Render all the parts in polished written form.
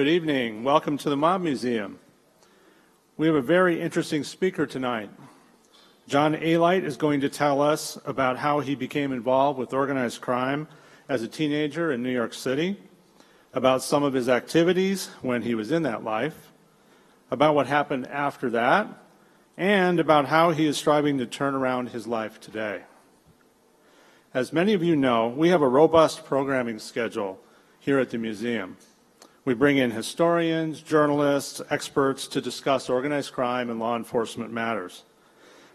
Good evening. Welcome to the Mob Museum. We have a very interesting speaker tonight. John Alite is going to tell us about how he became involved with organized crime as a teenager in New York City, about some of his activities when he was in that life, about what happened after that, and about how he is striving to turn around his life today. As many of you know, we have a robust programming schedule here at the museum. We bring in historians, journalists, experts to discuss organized crime and law enforcement matters.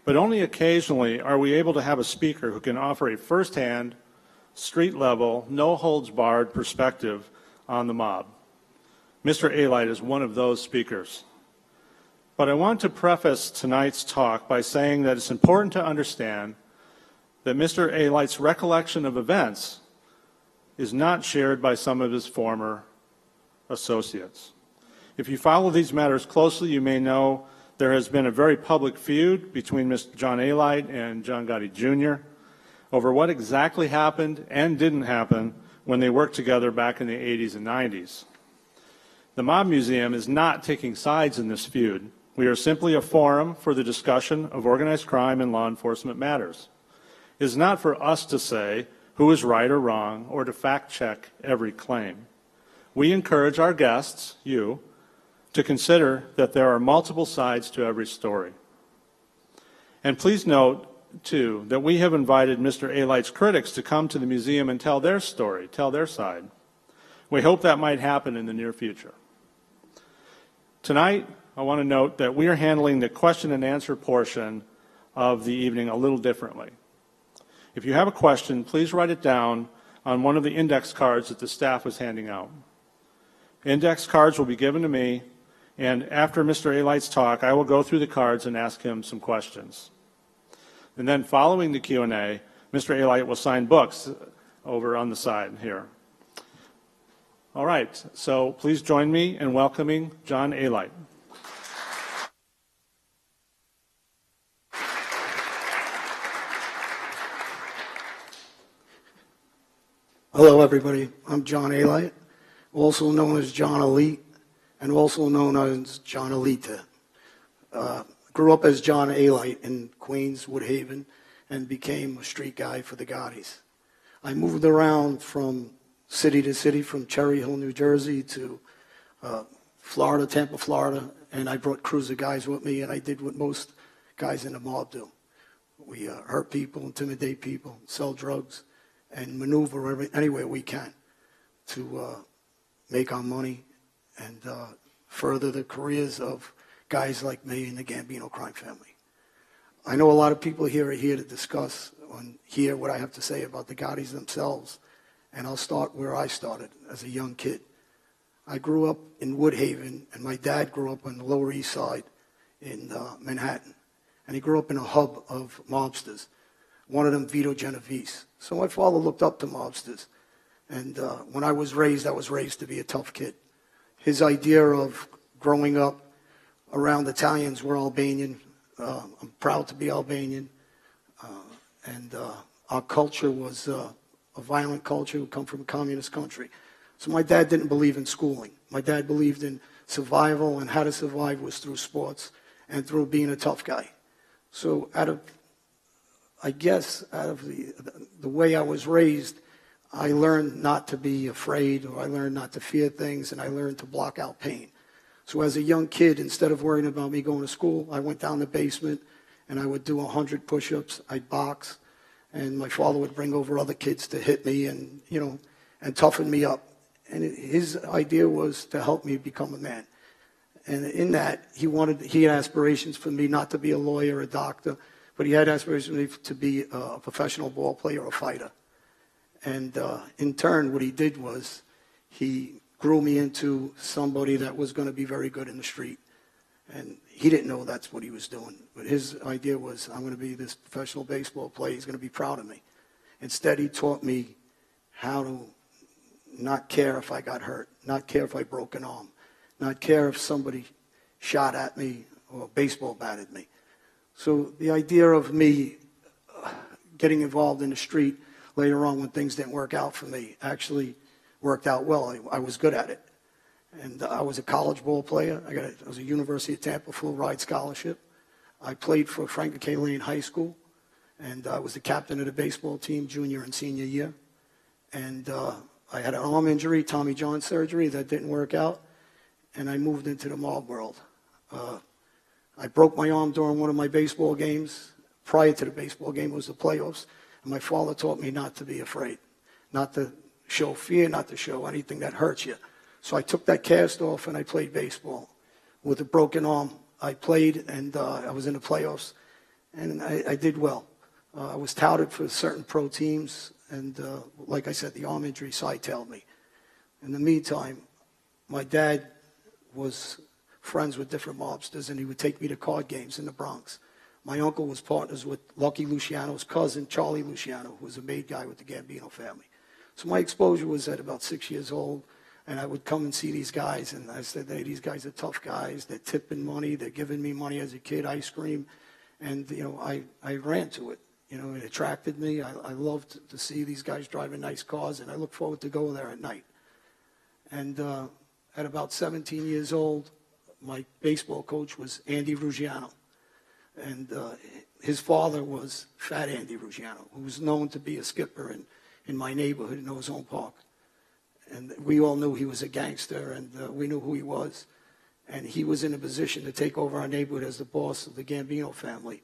But only occasionally are we able to have a speaker who can offer a firsthand, street-level, no-holds-barred perspective on the mob. Mr. Alite is one of those speakers. But I want to preface tonight's talk by saying that it's important to understand that Mr. Alite's recollection of events is not shared by some of his former associates. If you follow these matters closely, you may know there has been a very public feud between Mr. John Alite and John Gotti Jr. over what exactly happened and didn't happen when they worked together back in the 80s and 90s. The Mob Museum is not taking sides in this feud. We are simply a forum for the discussion of organized crime and law enforcement matters. It is not for us to say who is right or wrong or to fact-check every claim. We encourage our guests, you, to consider that there are multiple sides to every story. And please note, too, that we have invited Mr. Alite's critics to come to the museum and tell their story, tell their side. We hope that might happen in the near future. Tonight, I want to note that we are handling the question and answer portion of the evening a little differently. If you have a question, please write it down on one of the index cards that the staff was handing out. Index cards will be given to me, and after Mr. Alite's talk, I will go through the cards and ask him some questions. And then following the Q&A, Mr. Alite will sign books over on the side here. All right, so please join me in welcoming John Alite. Hello, everybody. I'm John Alite, also known as John Alite, and also known as John Alite. Grew up as John Alite in Queens, Woodhaven, and became a street guy for the Gottis. I moved around from city to city, from Cherry Hill, New Jersey, to Florida, Tampa, Florida, and I brought crews of guys with me, and I did what most guys in the mob do. We hurt people, intimidate people, sell drugs, and maneuver anywhere we can to make our money and further the careers of guys like me and the Gambino crime family. I know a lot of people here are here to discuss and hear what I have to say about the Gottis themselves, and I'll start where I started as a young kid. I grew up in Woodhaven, and my dad grew up on the Lower East Side in Manhattan, and he grew up in a hub of mobsters, one of them Vito Genovese. So my father looked up to mobsters, and when I was raised to be a tough kid. His idea of growing up around Italians, we're Albanian. I'm proud to be Albanian. And our culture was a violent culture. We come from a communist country. So my dad didn't believe in schooling. My dad believed in survival, and how to survive was through sports and through being a tough guy. So out of the way I was raised, I learned not to be afraid, or I learned not to fear things, and I learned to block out pain. So as a young kid, instead of worrying about me going to school, I went down the basement and I would do 100 push-ups, I'd box, and my father would bring over other kids to hit me and, and toughen me up. And his idea was to help me become a man. And in that, he had aspirations for me not to be a lawyer, a doctor, but he had aspirations for me to be a professional ball player or a fighter. And in turn, what he did was he grew me into somebody that was going to be very good in the street. And he didn't know that's what he was doing. But his idea was, I'm going to be this professional baseball player. He's going to be proud of me. Instead, he taught me how to not care if I got hurt, not care if I broke an arm, not care if somebody shot at me or baseball batted me. So the idea of me getting involved in the street later on when things didn't work out for me actually worked out well. I was good at it. And I was a college ball player. I was a University of Tampa full ride scholarship. I played for Franklin K. Lane High School, and I was the captain of the baseball team junior and senior year. And I had an arm injury, Tommy John surgery, that didn't work out, and I moved into the mob world. I broke my arm during one of my baseball games. Prior to the baseball game was the playoffs, and my father taught me not to be afraid, not to show fear, not to show anything that hurts you. So I took that cast off and I played baseball. With a broken arm, I played, and I was in the playoffs, and I did well. I was touted for certain pro teams, and like I said, the arm injury side-tailed me. In the meantime, my dad was friends with different mobsters, and he would take me to card games in the Bronx. My uncle was partners with Lucky Luciano's cousin, Charlie Luciano, who was a made guy with the Gambino family. So my exposure was at about 6 years old, and I would come and see these guys, and I said, hey, these guys are tough guys. They're tipping money. They're giving me money as a kid, ice cream. And, I ran to it. It attracted me. I loved to see these guys driving nice cars, and I look forward to go there at night. And at about 17 years old, my baseball coach was Andy Ruggiano. And his father was Fat Andy Ruggiano, who was known to be a skipper in my neighborhood in Ozone Park. And we all knew he was a gangster, and we knew who he was. And he was in a position to take over our neighborhood as the boss of the Gambino family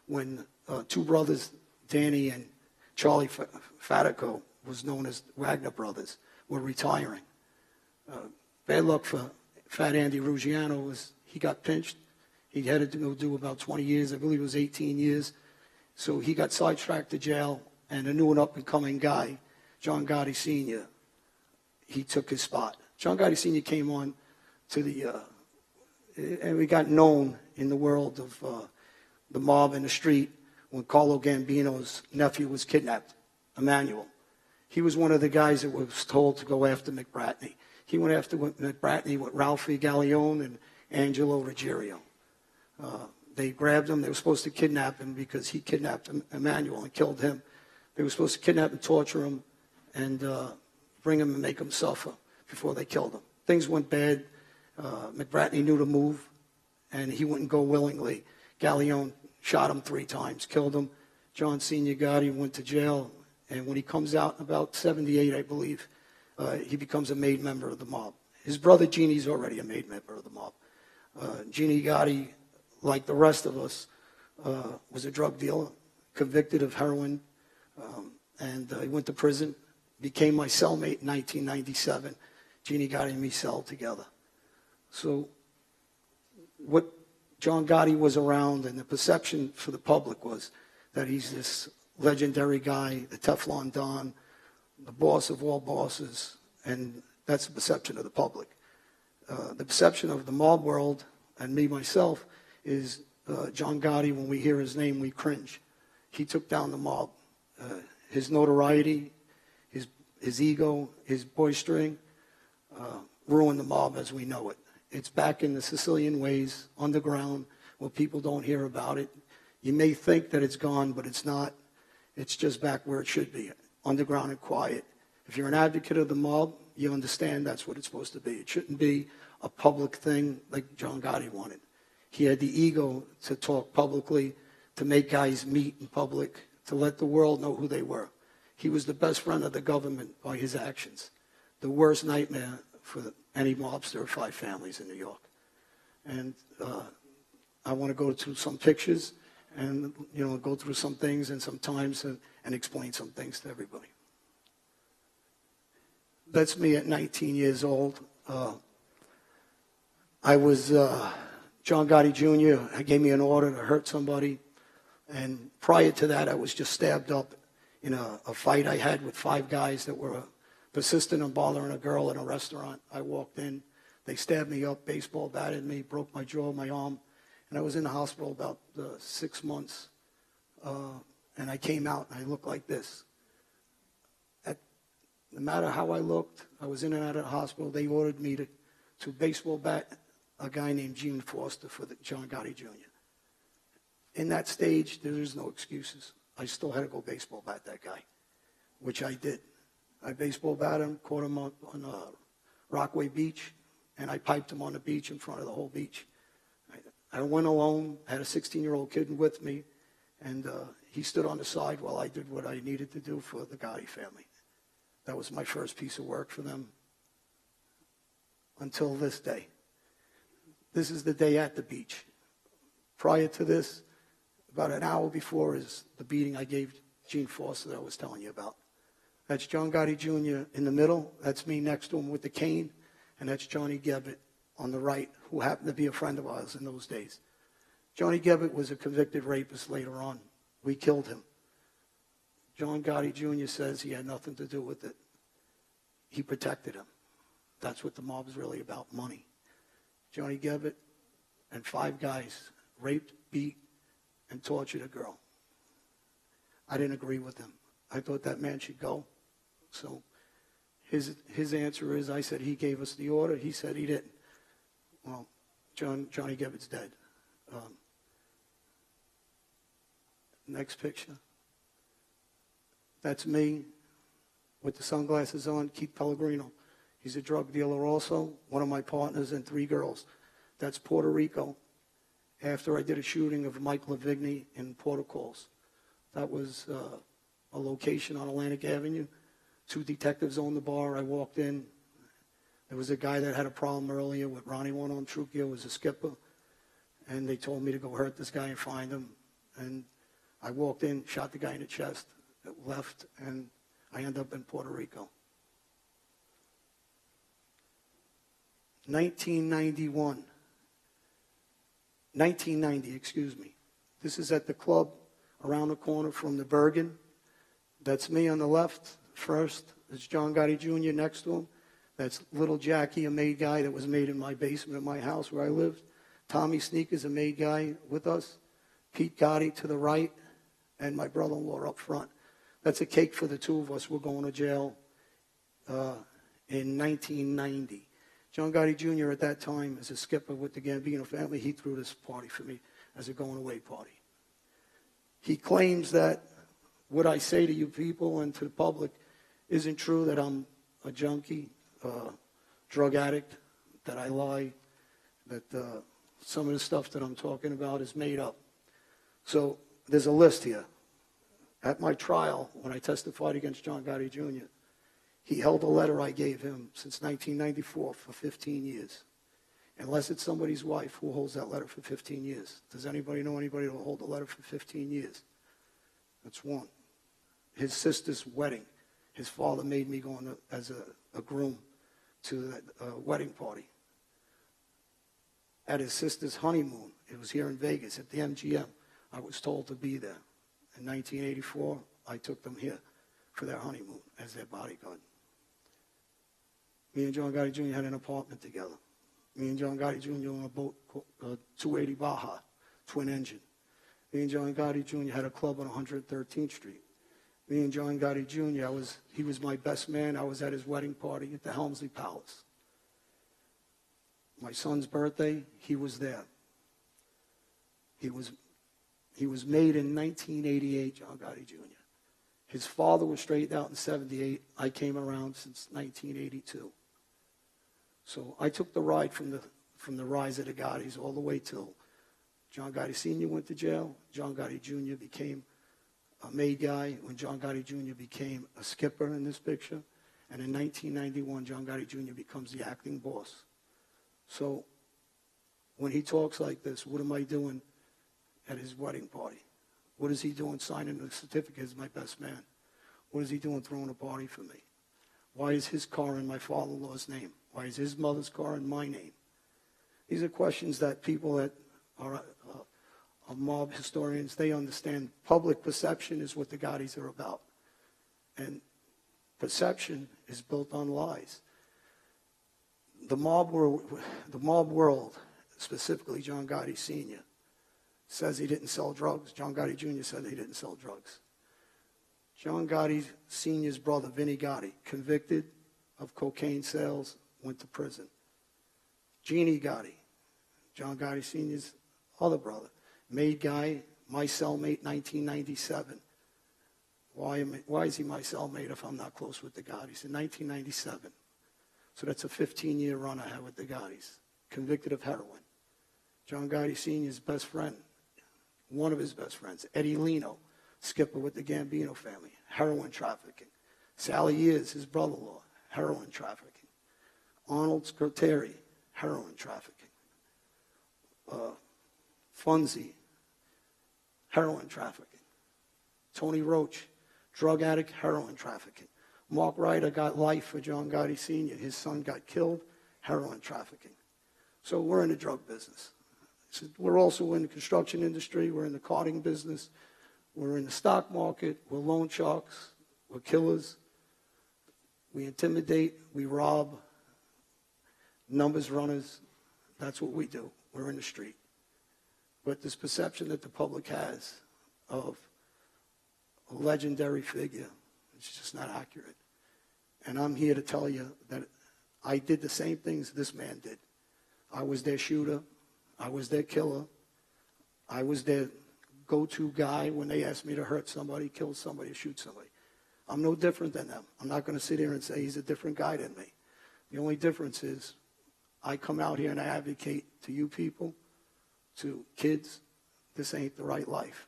when two brothers, Danny and Charlie Fatico, was known as Wagner Brothers, were retiring. Bad luck for Fat Andy Ruggiano was he got pinched. He had to go do about 20 years. I believe it was 18 years. So he got sidetracked to jail, and a new and up-and-coming guy, John Gotti Sr., he took his spot. John Gotti Sr. came on to and we got known in the world of the mob in the street when Carlo Gambino's nephew was kidnapped, Emmanuel. He was one of the guys that was told to go after McBratney. He went after McBratney with Ralphie Gallione and Angelo Ruggiero. They grabbed him. They were supposed to kidnap him because he kidnapped Emmanuel and killed him. They were supposed to kidnap and torture him and bring him and make him suffer before they killed him. Things went bad. McBratney knew to move, and he wouldn't go willingly. Gallione shot him 3 times, killed him. John Sr. Gotti went to jail, and when he comes out in about 78, I believe, he becomes a made member of the mob. His brother Jeannie's already a made member of the mob. Jeannie Gotti, like the rest of us, was a drug dealer, convicted of heroin, and he went to prison, became my cellmate in 1997. Jeannie Gotti and me celled together. So what John Gotti was around, and the perception for the public was that he's this legendary guy, the Teflon Don, the boss of all bosses, and that's the perception of the public. The perception of the mob world, and me myself, is John Gotti, when we hear his name, we cringe. He took down the mob. His notoriety, his ego, his boistering, ruined the mob as we know it. It's back in the Sicilian ways, underground, where people don't hear about it. You may think that it's gone, but it's not. It's just back where it should be, underground and quiet. If you're an advocate of the mob, you understand that's what it's supposed to be. It shouldn't be a public thing like John Gotti wanted. He had the ego to talk publicly, to make guys meet in public, to let the world know who they were. He was the best friend of the government by his actions. The worst nightmare for any mobster of 5 families in New York. And I want to go through some pictures and go through some things and some times and explain some things to everybody. That's me at 19 years old. I was John Gotti Jr. gave me an order to hurt somebody. And prior to that, I was just stabbed up in a fight I had with 5 guys that were persistent on bothering a girl in a restaurant. I walked in. They stabbed me up, baseball batted me, broke my jaw, my arm. And I was in the hospital about 6 months. And I came out, and I looked like this. No matter how I looked, I was in and out of the hospital. They ordered me to baseball bat a guy named Gene Foster for John Gotti Jr. In that stage, there is no excuses. I still had to go baseball bat that guy, which I did. I baseball bat him, caught him on Rockaway Beach, and I piped him on the beach in front of the whole beach. I went alone, had a 16-year-old kid with me, and he stood on the side while I did what I needed to do for the Gotti family. That was my first piece of work for them until this day. This is the day at the beach. Prior to this, about an hour before, is the beating I gave Gene Foster that I was telling you about. That's John Gotti Jr. in the middle. That's me next to him with the cane. And that's Johnny Gebbett on the right, who happened to be a friend of ours in those days. Johnny Gebbett was a convicted rapist later on. We killed him. John Gotti Jr. says he had nothing to do with it. He protected him. That's what the mob is really about, money. Johnny Gebbett and 5 guys raped, beat, and tortured a girl. I didn't agree with him. I thought that man should go. So his answer is, I said he gave us the order. He said he didn't. Well, Johnny Gebbett's dead. Next picture. That's me with the sunglasses on, Keith Pellegrino. He's a drug dealer also, one of my partners, and 3 girls. That's Puerto Rico, after I did a shooting of Mike Lavigny in Port Coals. That was a location on Atlantic Avenue. 2 detectives owned the bar. I walked in. There was a guy that had a problem earlier with Ronnie One-Arm Trujillo, was a skipper, and they told me to go hurt this guy and find him. And I walked in, shot the guy in the chest, left, and I ended up in Puerto Rico. 1990, excuse me. This is at the club around the corner from the Bergen. That's me on the left first. There's John Gotti Jr. next to him. That's little Jackie, a maid guy that was made in my basement of my house where I lived. Tommy Sneakers, a maid guy with us. Pete Gotti to the right, and my brother-in-law up front. That's a cake for the 2 of us. We're going to jail in 1990. John Gotti Jr. at that time, as a skipper with the Gambino family, he threw this party for me as a going-away party. He claims that what I say to you people and to the public isn't true, that I'm a junkie, drug addict, that I lie, that some of the stuff that I'm talking about is made up. So there's a list here. At my trial, when I testified against John Gotti Jr., he held a letter I gave him since 1994 for 15 years. Unless it's somebody's wife who holds that letter for 15 years. Does anybody know anybody who will hold a letter for 15 years? That's one. His sister's wedding. His father made me go as a groom to that wedding party. At his sister's honeymoon, it was here in Vegas at the MGM, I was told to be there. In 1984, I took them here for their honeymoon as their bodyguard. Me and John Gotti Jr. had an apartment together. Me and John Gotti Jr. on a boat, 280 Baja, twin engine. Me and John Gotti Jr. had a club on 113th Street. Me and John Gotti Jr., he was my best man. I was at his wedding party at the Helmsley Palace. My son's birthday, he was there. He was made in 1988, John Gotti Jr. His father was straightened out in 78. I came around since 1982. So I took the ride from the rise of the Gottis all the way till John Gotti Sr. went to jail. John Gotti Jr. became a maid guy when John Gotti Jr. became a skipper in this picture. And in 1991, John Gotti Jr. becomes the acting boss. So when he talks like this, what am I doing at his wedding party? What is he doing signing the certificate as my best man? What is he doing throwing a party for me? Why is his car in my father-in-law's name? Why is his mother's car in my name? These are questions that people that are mob historians, they understand. Public perception is what the Gottis are about. And perception is built on lies. The mob world, specifically John Gotti Sr., says he didn't sell drugs. John Gotti Jr. said he didn't sell drugs. John Gotti Sr.'s brother, Vinny Gotti, convicted of cocaine sales, went to prison. Jeannie Gotti, John Gotti Sr.'s other brother, maid guy, my cellmate, 1997. Why is he my cellmate if I'm not close with the Gottis? In 1997. So that's a 15-year run I had with the Gottis, convicted of heroin. John Gotti Sr.'s best friend, one of his best friends, Eddie Leno, skipper with the Gambino family, heroin trafficking. Sally Years, his brother-in-law, heroin trafficking. Arnold Scroteri, heroin trafficking. Funzi, heroin trafficking. Tony Roach, drug addict, heroin trafficking. Mark Ryder got life for John Gotti Sr. His son got killed, heroin trafficking. So we're in the drug business. We're also in the construction industry. We're in the carting business. We're in the stock market. We're loan sharks. We're killers. We intimidate. We rob. Numbers runners. That's what we do. We're in the street. But this perception that the public has of a legendary figure, it's just not accurate. And I'm here to tell you that I did the same things this man did. I was their shooter. I was their killer. I was their go-to guy when they asked me to hurt somebody, kill somebody, shoot somebody. I'm no different than them. I'm not going to sit here and say he's a different guy than me. The only difference is I come out here and I advocate to you people, to kids, this ain't the right life.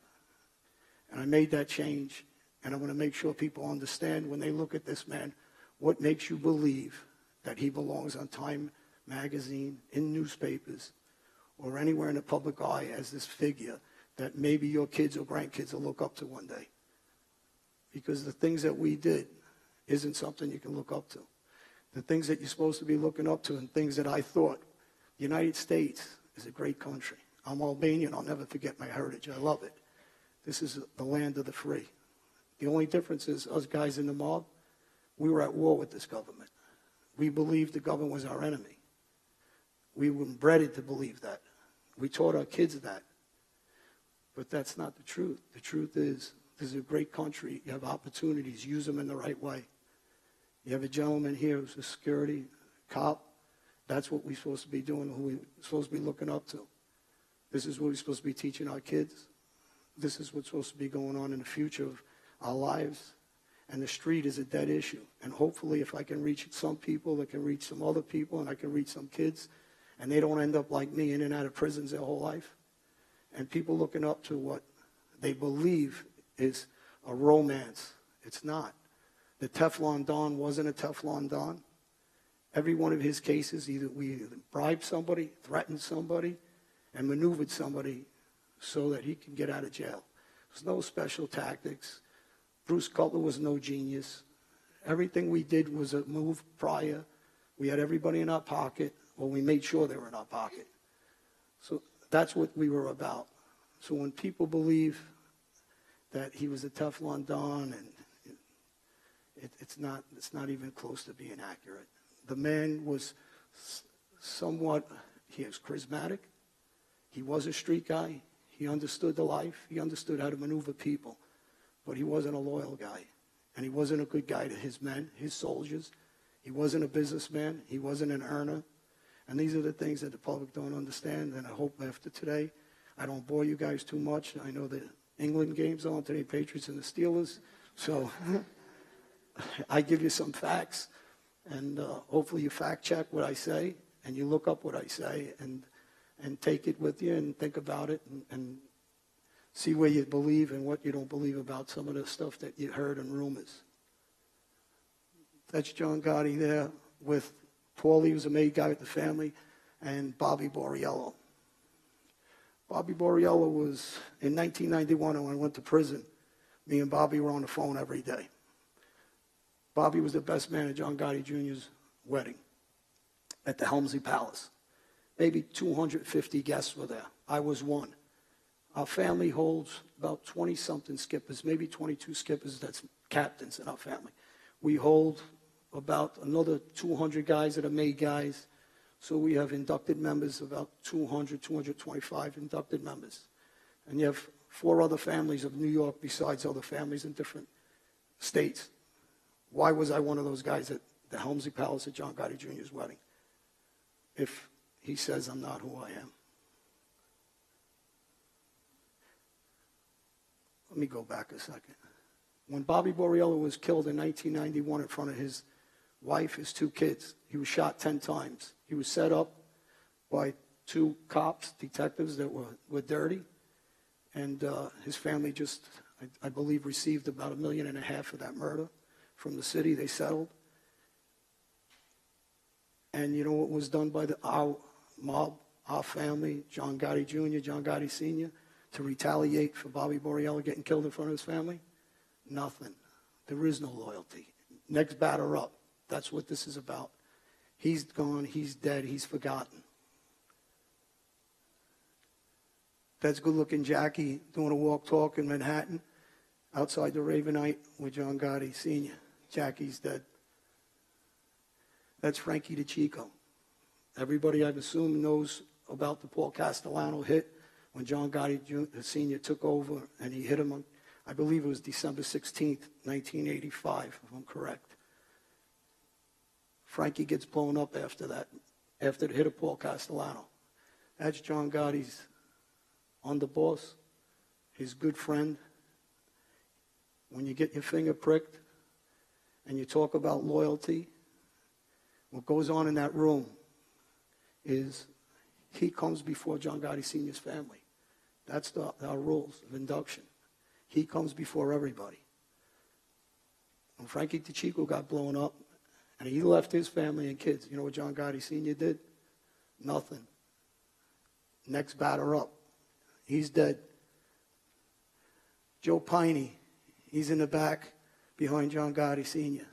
And I made that change, and I want to make sure people understand when they look at this man, what makes you believe that he belongs on Time magazine, in newspapers, or anywhere in the public eye as this figure that maybe your kids or grandkids will look up to one day. Because the things that we did isn't something you can look up to. The things that you're supposed to be looking up to and things that I thought, the United States is a great country. I'm Albanian. I'll never forget my heritage. I love it. This is the land of the free. The only difference is us guys in the mob, we were at war with this government. We believed the government was our enemy. We were bred to believe that. We taught our kids that. But that's not the truth. The truth is, this is a great country. You have opportunities. Use them in the right way. You have a gentleman here who's a security cop. That's what we're supposed to be doing, who we're supposed to be looking up to. This is what we're supposed to be teaching our kids. This is what's supposed to be going on in the future of our lives. And the street is a dead issue. And hopefully if I can reach some people, I can reach some other people, and I can reach some kids, and they don't end up like me in and out of prisons their whole life. And people looking up to what they believe is a romance. It's not. The Teflon Don wasn't a Teflon Don. Every one of his cases, either we bribed somebody, threatened somebody, and maneuvered somebody so that he can get out of jail. There's no special tactics. Bruce Cutler was no genius. Everything we did was a move prior. We had everybody in our pocket, or we made sure they were in our pocket. So that's what we were about. So when people believe that he was a Teflon Don, and it's not even close to being accurate. The man was somewhat, he was charismatic. He was a street guy. He understood the life. He understood how to maneuver people. But he wasn't a loyal guy. And he wasn't a good guy to his men, his soldiers. He wasn't a businessman. He wasn't an earner. And these are the things that the public don't understand. And I hope after today, I don't bore you guys too much. I know the England game's on today, Patriots and the Steelers. So I give you some facts. And hopefully you fact check what I say. And you look up what I say. And take it with you and think about it. And see where you believe and what you don't believe about some of the stuff that you heard and rumors. That's John Gotti there with Paulie, who's a maid guy with the family, and Bobby Borriello. Bobby Borriello was, in 1991, when I went to prison, me and Bobby were on the phone every day. Bobby was the best man at John Gotti Jr.'s wedding at the Helmsley Palace. Maybe 250 guests were there. I was one. Our family holds about 20-something skippers, maybe 22 skippers, that's captains in our family. We hold about another 200 guys that are made guys. So we have inducted members, about 200, 225 inducted members. And you have 4 other families of New York besides other families in different states. Why was I one of those guys at the Helmsley Palace at John Gotti Jr.'s wedding if he says I'm not who I am? Let me go back a second. When Bobby Borriello was killed in 1991 in front of his wife, his 2 kids. He was shot 10 times. He was set up by 2 cops, detectives that were dirty. And his family just, I believe, received about $1.5 million for that murder from the city. They settled. And you know what was done by our mob, our family, John Gotti Jr., John Gotti Sr., to retaliate for Bobby Borriello getting killed in front of his family? Nothing. There is no loyalty. Next batter up. That's what this is about. He's gone. He's dead. He's forgotten. That's good-looking Jackie doing a walk-talk in Manhattan outside the Ravenite with John Gotti Sr. Jackie's dead. That's Frankie DeChico. Everybody, I've assumed, knows about the Paul Castellano hit when John Gotti Sr. took over and he hit him on, I believe it was December 16th, 1985, if I'm correct. Frankie gets blown up after that, after the hit of Paul Castellano. That's John Gotti's underboss, his good friend. When you get your finger pricked and you talk about loyalty, what goes on in that room is he comes before John Gotti Sr.'s family. That's our rules of induction. He comes before everybody. When Frankie DeChico got blown up and he left his family and kids, you know what John Gotti Sr. did? Nothing. Next batter up. He's dead. Joe Piney, he's in the back behind John Gotti Sr.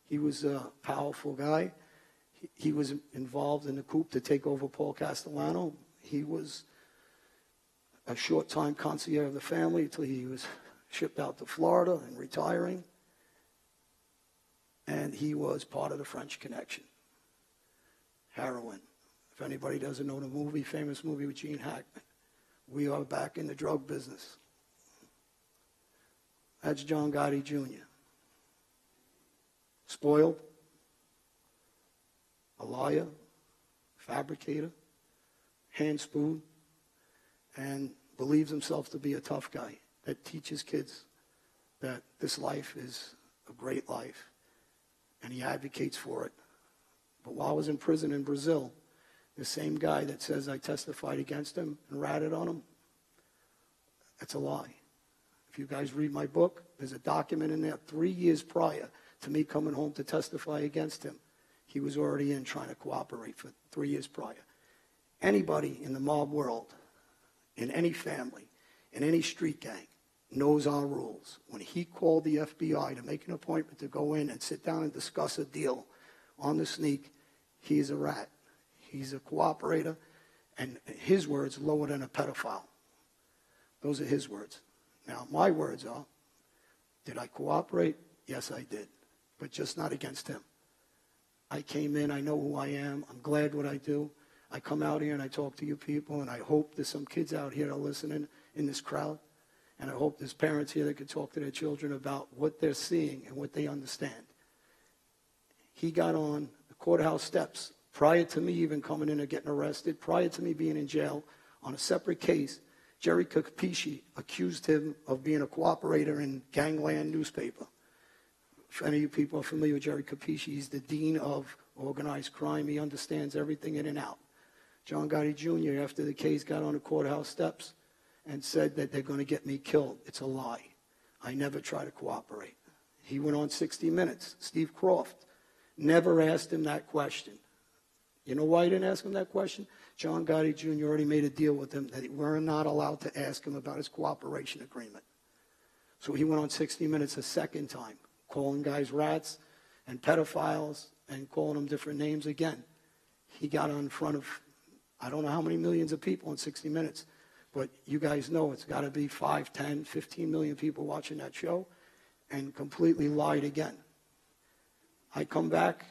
He was a powerful guy. He was involved in the coup to take over Paul Castellano. He was a short-time concierge of the family until he was shipped out to Florida and retiring. And he was part of the French Connection. Heroin. If anybody doesn't know the movie, famous movie with Gene Hackman, we are back in the drug business. That's John Gotti Jr. Spoiled, a liar, fabricator, hand-spoon, and believes himself to be a tough guy that teaches kids that this life is a great life, and he advocates for it. But while I was in prison in Brazil, the same guy that says I testified against him and ratted on him, that's a lie. If you guys read my book, there's a document in there 3 years prior to me coming home to testify against him. He was already in trying to cooperate for 3 years prior. Anybody in the mob world, in any family, in any street gang, knows our rules. When he called the FBI to make an appointment to go in and sit down and discuss a deal on the sneak, he's a rat. He's a cooperator, and his words, lower than a pedophile. Those are his words. Now, my words are, did I cooperate? Yes, I did, but just not against him. I came in, I know who I am, I'm glad what I do. I come out here and I talk to you people, and I hope there's some kids out here that are listening in this crowd, and I hope there's parents here that can talk to their children about what they're seeing and what they understand. He got on the courthouse steps prior to me even coming in and getting arrested, prior to me being in jail on a separate case. Jerry Capisci accused him of being a cooperator in Gangland newspaper. If any of you people are familiar with Jerry Capisci, he's the dean of organized crime. He understands everything in and out. John Gotti Jr., after the case, got on the courthouse steps and said that they're going to get me killed. It's a lie. I never try to cooperate. He went on 60 Minutes. Steve Croft never asked him that question. You know why he didn't ask him that question? John Gotti Jr. already made a deal with him that we're not allowed to ask him about his cooperation agreement. So he went on 60 Minutes a second time, calling guys rats and pedophiles and calling them different names again. He got on in front of, I don't know how many millions of people in 60 Minutes, but you guys know it's got to be 5, 10, 15 million people watching that show, and completely lied again. I come back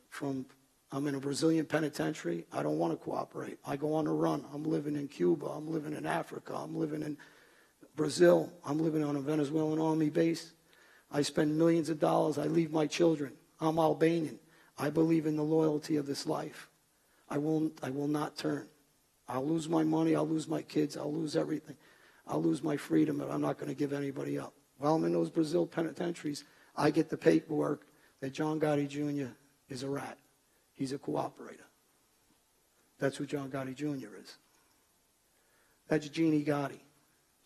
from, I'm in a Brazilian penitentiary. I don't want to cooperate. I go on a run. I'm living in Cuba. I'm living in Africa. I'm living in Brazil. I'm living on a Venezuelan army base. I spend millions of dollars. I leave my children. I'm Albanian. I believe in the loyalty of this life. I will not turn. I'll lose my money. I'll lose my kids. I'll lose everything. I'll lose my freedom, but I'm not going to give anybody up. While I'm in those Brazil penitentiaries, I get the paperwork that John Gotti Jr. is a rat. He's a cooperator. That's what John Gotti Jr. is. That's Jeannie Gotti.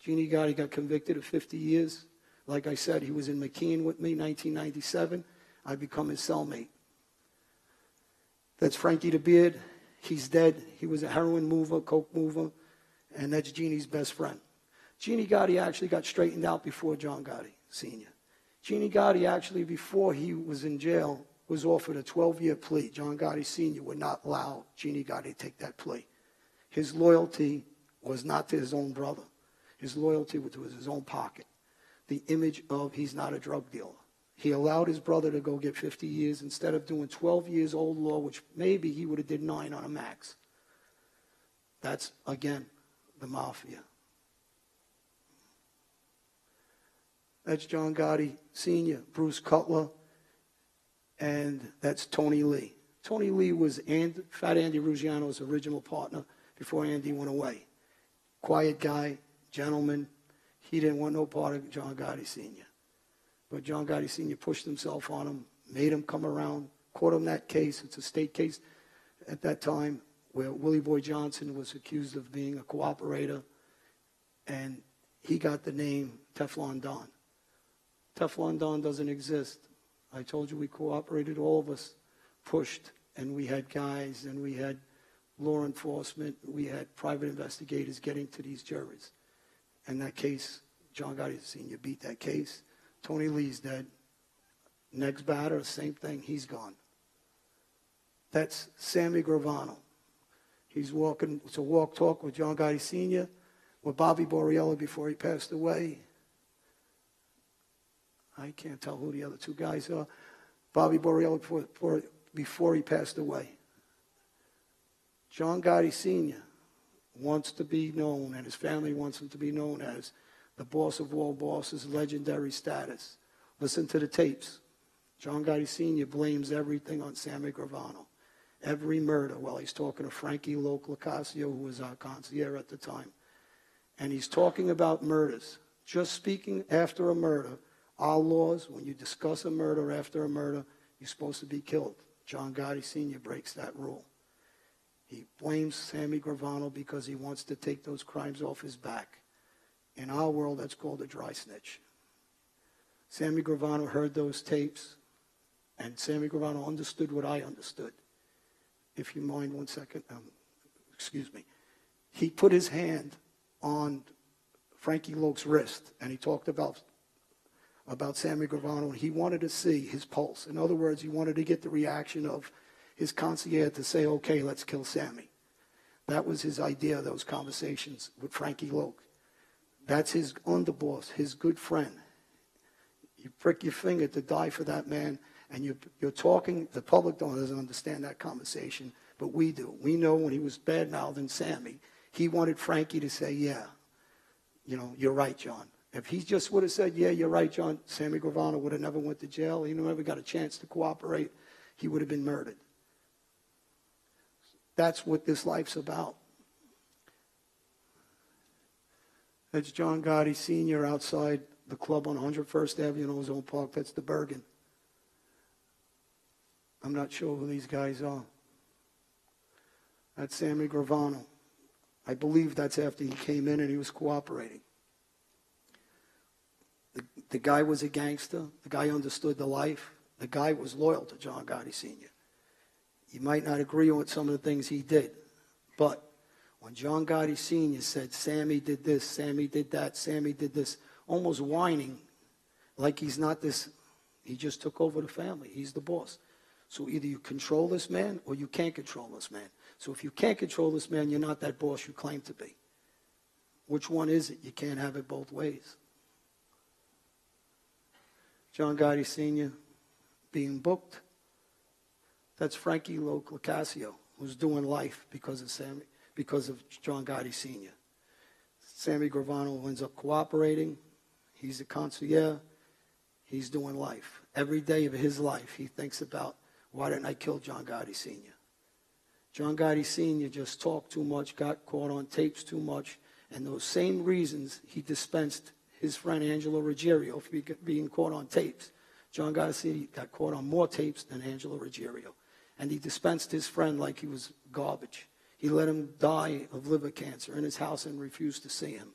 Jeannie Gotti got convicted of 50 years. Like I said, he was in McKean with me, 1997. I become his cellmate. That's Frankie the Beard. He's dead. He was a heroin mover, coke mover, and that's Jeannie's best friend. Jeannie Gotti actually got straightened out before John Gotti Sr. Jeannie Gotti actually, before he was in jail, was offered a 12-year plea. John Gotti Sr. would not allow Jeannie Gotti to take that plea. His loyalty was not to his own brother. His loyalty was to his own pocket. The image of he's not a drug dealer. He allowed his brother to go get 50 years instead of doing 12 years old law, which maybe he would have did 9 on a max. That's, again, the mafia. That's John Gotti Sr., Bruce Cutler, and that's Tony Lee. Tony Lee was Fat Andy Ruggiano's original partner before Andy went away. Quiet guy, gentleman. He didn't want no part of John Gotti Sr. But John Gotti Sr. pushed himself on him, made him come around, caught him that case. It's a state case at that time where Willie Boy Johnson was accused of being a cooperator, and he got the name Teflon Don. Teflon Don doesn't exist. I told you we cooperated, all of us pushed, and we had guys, and we had law enforcement, we had private investigators getting to these jurors. And that case, John Gotti Sr. beat that case. Tony Lee's dead. Next batter, same thing, he's gone. That's Sammy Gravano. He's walking, it's a walk-talk with John Gotti Sr., with Bobby Borriello before he passed away. I can't tell who the other two guys are. Bobby Borriello before he passed away. John Gotti Sr. wants to be known, and his family wants him to be known as the boss of all bosses, legendary status. Listen to the tapes. John Gotti Sr. blames everything on Sammy Gravano. Every murder, well, he's talking to Frankie Locasio, who was our concierge at the time. And he's talking about murders. Just speaking after a murder, our laws, when you discuss a murder after a murder, you're supposed to be killed. John Gotti Sr. breaks that rule. He blames Sammy Gravano because he wants to take those crimes off his back. In our world, that's called a dry snitch. Sammy Gravano heard those tapes, and Sammy Gravano understood what I understood. If you mind 1 second, excuse me. He put his hand on Frankie Loke's wrist, and he talked about Sammy Gravano, and he wanted to see his pulse. In other words, he wanted to get the reaction of his concierge to say, okay, let's kill Sammy. That was his idea of those conversations with Frankie Loke. That's his underboss, his good friend. You prick your finger to die for that man, and you're talking, the public doesn't understand that conversation, but we do. We know when he was bad-mouthing Sammy, he wanted Frankie to say, yeah, you know, you're right, John. If he just would have said, yeah, you're right, John, Sammy Gravano would have never went to jail. He never got a chance to cooperate. He would have been murdered. That's what this life's about. That's John Gotti Sr. outside the club on 101st Avenue in Ozone Park. That's the Bergen. I'm not sure who these guys are. That's Sammy Gravano. I believe that's after he came in and he was cooperating. The guy was a gangster. The guy understood the life. The guy was loyal to John Gotti Sr. You might not agree with some of the things he did, but when John Gotti Sr. said, Sammy did this, Sammy did that, Sammy did this, almost whining like he's not this, he just took over the family. He's the boss. So either you control this man or you can't control this man. So if you can't control this man, you're not that boss you claim to be. Which one is it? You can't have it both ways. John Gotti Sr. being booked. That's Frankie Locasio, who's doing life because of John Gotti Sr. Sammy Gravano ends up cooperating. He's a concierge. He's doing life. Every day of his life, he thinks about, why didn't I kill John Gotti Sr.? John Gotti Sr. just talked too much, got caught on tapes too much, and those same reasons he dispensed his friend Angelo Ruggiero for being caught on tapes. John Gotti got caught on more tapes than Angelo Ruggiero. And he dispensed his friend like he was garbage. He let him die of liver cancer in his house and refused to see him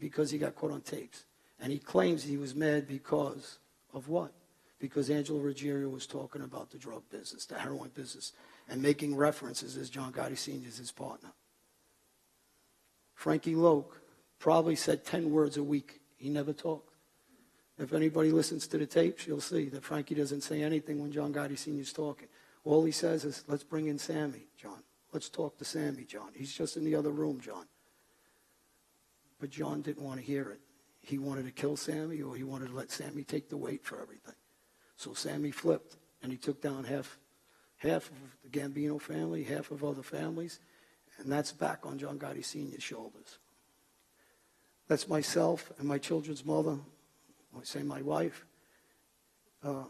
because he got caught on tapes. And he claims he was mad because of what? Because Angelo Ruggiero was talking about the drug business, the heroin business, and making references as John Gotti Sr. is his partner. Frankie Loke probably said 10 words a week. He never talked. If anybody listens to the tapes, you'll see that Frankie doesn't say anything when John Gotti Sr. is talking. All he says is, let's bring in Sammy, John. Let's talk to Sammy, John. He's just in the other room, John. But John didn't want to hear it. He wanted to kill Sammy, or he wanted to let Sammy take the weight for everything. So Sammy flipped, and he took down half of the Gambino family, half of other families, and that's back on John Gotti Sr.'s shoulders. That's myself and my children's mother. I say my wife, good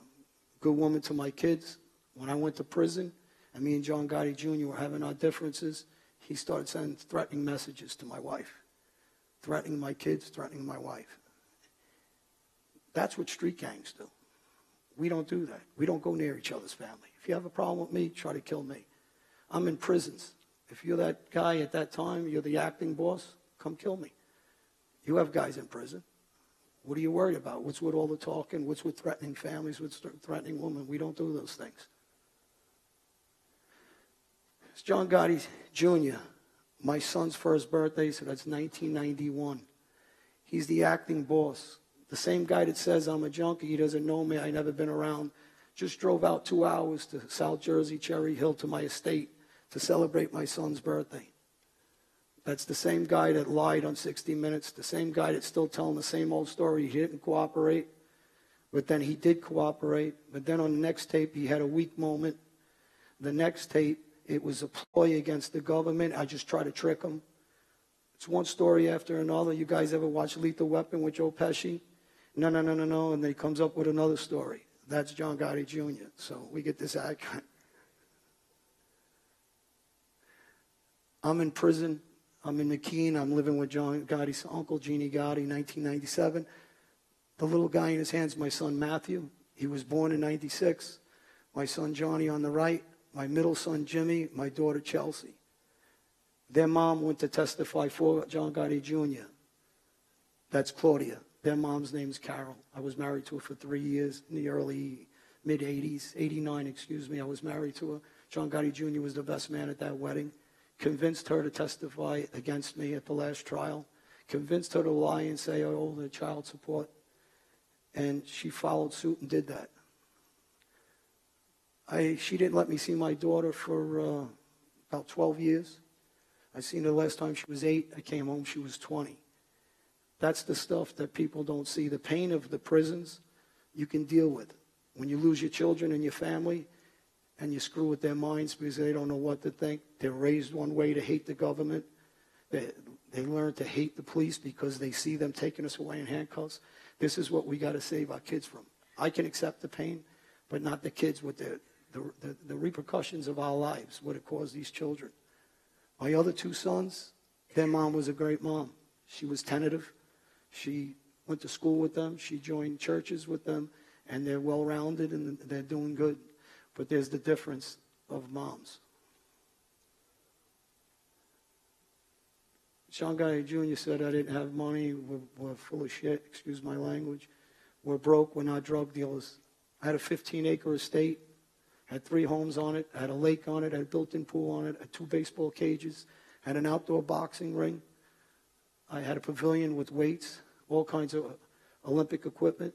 woman to my kids. When I went to prison, and me and John Gotti Jr. were having our differences, he started sending threatening messages to my wife, threatening my kids, threatening my wife. That's what street gangs do. We don't do that. We don't go near each other's family. If you have a problem with me, try to kill me. I'm in prisons. If you're that guy at that time, you're the acting boss, come kill me. You have guys in prison. What are you worried about? What's with all the talking? What's with threatening families? What's threatening women? We don't do those things. It's John Gotti Jr., my son's first birthday, so that's 1991. He's the acting boss. The same guy that says I'm a junkie, he doesn't know me, I never been around, just drove out 2 hours to South Jersey, Cherry Hill, to my estate to celebrate my son's birthday. That's the same guy that lied on 60 Minutes, the same guy that's still telling the same old story. He didn't cooperate, but then he did cooperate. But then on the next tape, he had a weak moment. The next tape, it was a ploy against the government. I just tried to trick him. It's one story after another. You guys ever watch Lethal Weapon with Joe Pesci? No. And then he comes up with another story. That's John Gotti Jr. So we get this accurate. I'm in prison. I'm in McKean. I'm living with John Gotti's uncle, Jeannie Gotti, 1997. The little guy in his hand's my son, Matthew. He was born in 96. My son, Johnny, on the right. My middle son, Jimmy. My daughter, Chelsea. Their mom went to testify for John Gotti Jr. That's Claudia. Their mom's name's Carol. I was married to her for 3 years in the early, mid-80s. 89, excuse me. I was married to her. John Gotti Jr. was the best man at that wedding. Convinced her to testify against me at the last trial. Convinced her to lie and say I owe the child support. And she followed suit and did that. She didn't let me see my daughter for about 12 years. I seen her last time she was 8. I came home, she was 20. That's the stuff that people don't see. The pain of the prisons, you can deal with. When you lose your children and your family, and you screw with their minds because they don't know what to think. They're raised one way to hate the government. They learn to hate the police because they see them taking us away in handcuffs. This is what we got to save our kids from. I can accept the pain, but not the kids with the repercussions of our lives, what it caused these children. My other 2 sons, their mom was a great mom. She was tentative. She went to school with them. She joined churches with them, and they're well-rounded and they're doing good. But there's the difference of moms. John Gotti Jr. said I didn't have money. We're full of shit, excuse my language. We're broke. We're not drug dealers. I had a 15-acre estate, had 3 homes on it, had a lake on it, had a built-in pool on it, had 2 baseball cages, had an outdoor boxing ring. I had a pavilion with weights, all kinds of Olympic equipment,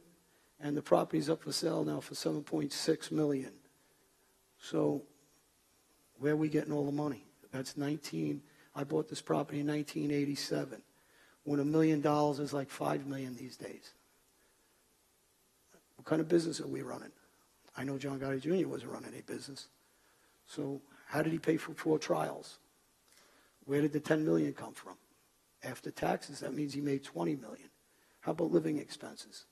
and the property's up for sale now for $7.6 million. So where are we getting all the money? I bought this property in 1987, when $1 million is like $5 million these days. What kind of business are we running? I know John Gotti Jr. wasn't running a business. So how did he pay for 4 trials? Where did the $10 million come from? After taxes, that means he made $20 million. How about living expenses?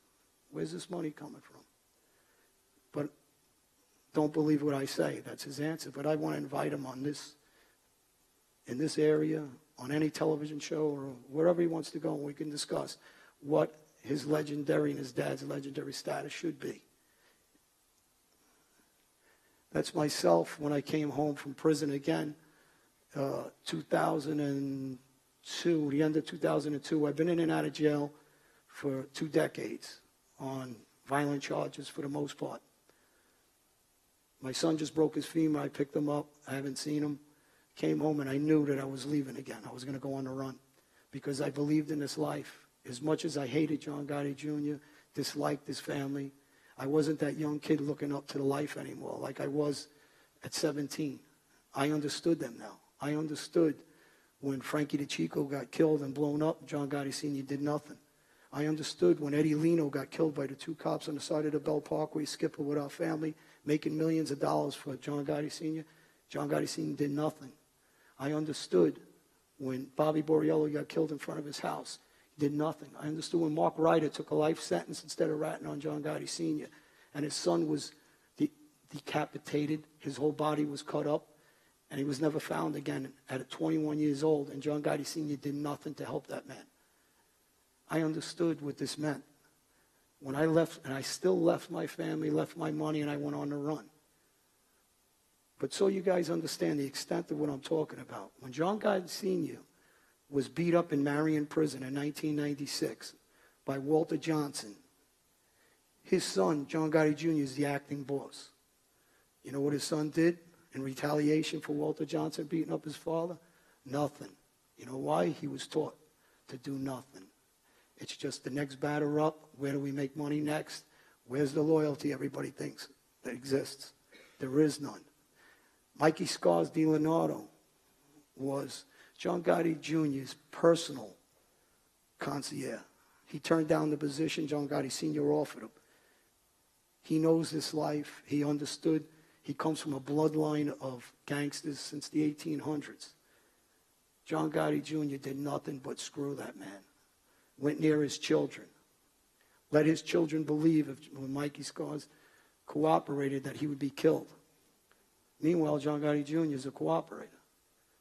Where's this money coming from? But don't believe what I say. That's his answer. But I want to invite him on this, in this area, on any television show or wherever he wants to go, and we can discuss what his legendary and his dad's legendary status should be. That's myself when I came home from prison again, 2002, the end of 2002. I've been in and out of jail for 2 decades on violent charges for the most part. My son just broke his femur. I picked him up. I haven't seen him. Came home and I knew that I was leaving again. I was going to go on the run because I believed in this life. As much as I hated John Gotti Jr., disliked his family, I wasn't that young kid looking up to the life anymore like I was at 17. I understood them now. I understood when Frankie DeChico got killed and blown up, John Gotti Sr. did nothing. I understood when Eddie Leno got killed by the 2 cops on the side of the Bell Parkway, Skipper with our family, making millions of dollars for John Gotti Sr. John Gotti Sr. did nothing. I understood when Bobby Borriello got killed in front of his house. He did nothing. I understood when Mark Ryder took a life sentence instead of ratting on John Gotti Sr. and his son was decapitated, his whole body was cut up, and he was never found again at 21 years old, and John Gotti Sr. did nothing to help that man. I understood what this meant. When I left, and I still left my family, left my money, and I went on the run. But so you guys understand the extent of what I'm talking about. When John Gotti Sr. was beat up in Marion Prison in 1996 by Walter Johnson, his son, John Gotti Jr., is the acting boss. You know what his son did in retaliation for Walter Johnson beating up his father? Nothing. You know why? He was taught to do nothing. It's just the next batter up. Where do we make money next? Where's the loyalty everybody thinks that exists? There is none. Mikey Scars DiLeonardo was John Gotti Jr.'s personal concierge. He turned down the position John Gotti Sr. offered him. He knows this life. He understood. He comes from a bloodline of gangsters since the 1800s. John Gotti Jr. did nothing but screw that man. Went near his children. Let his children believe when Mikey Scars cooperated that he would be killed. Meanwhile, John Gotti Jr. is a cooperator.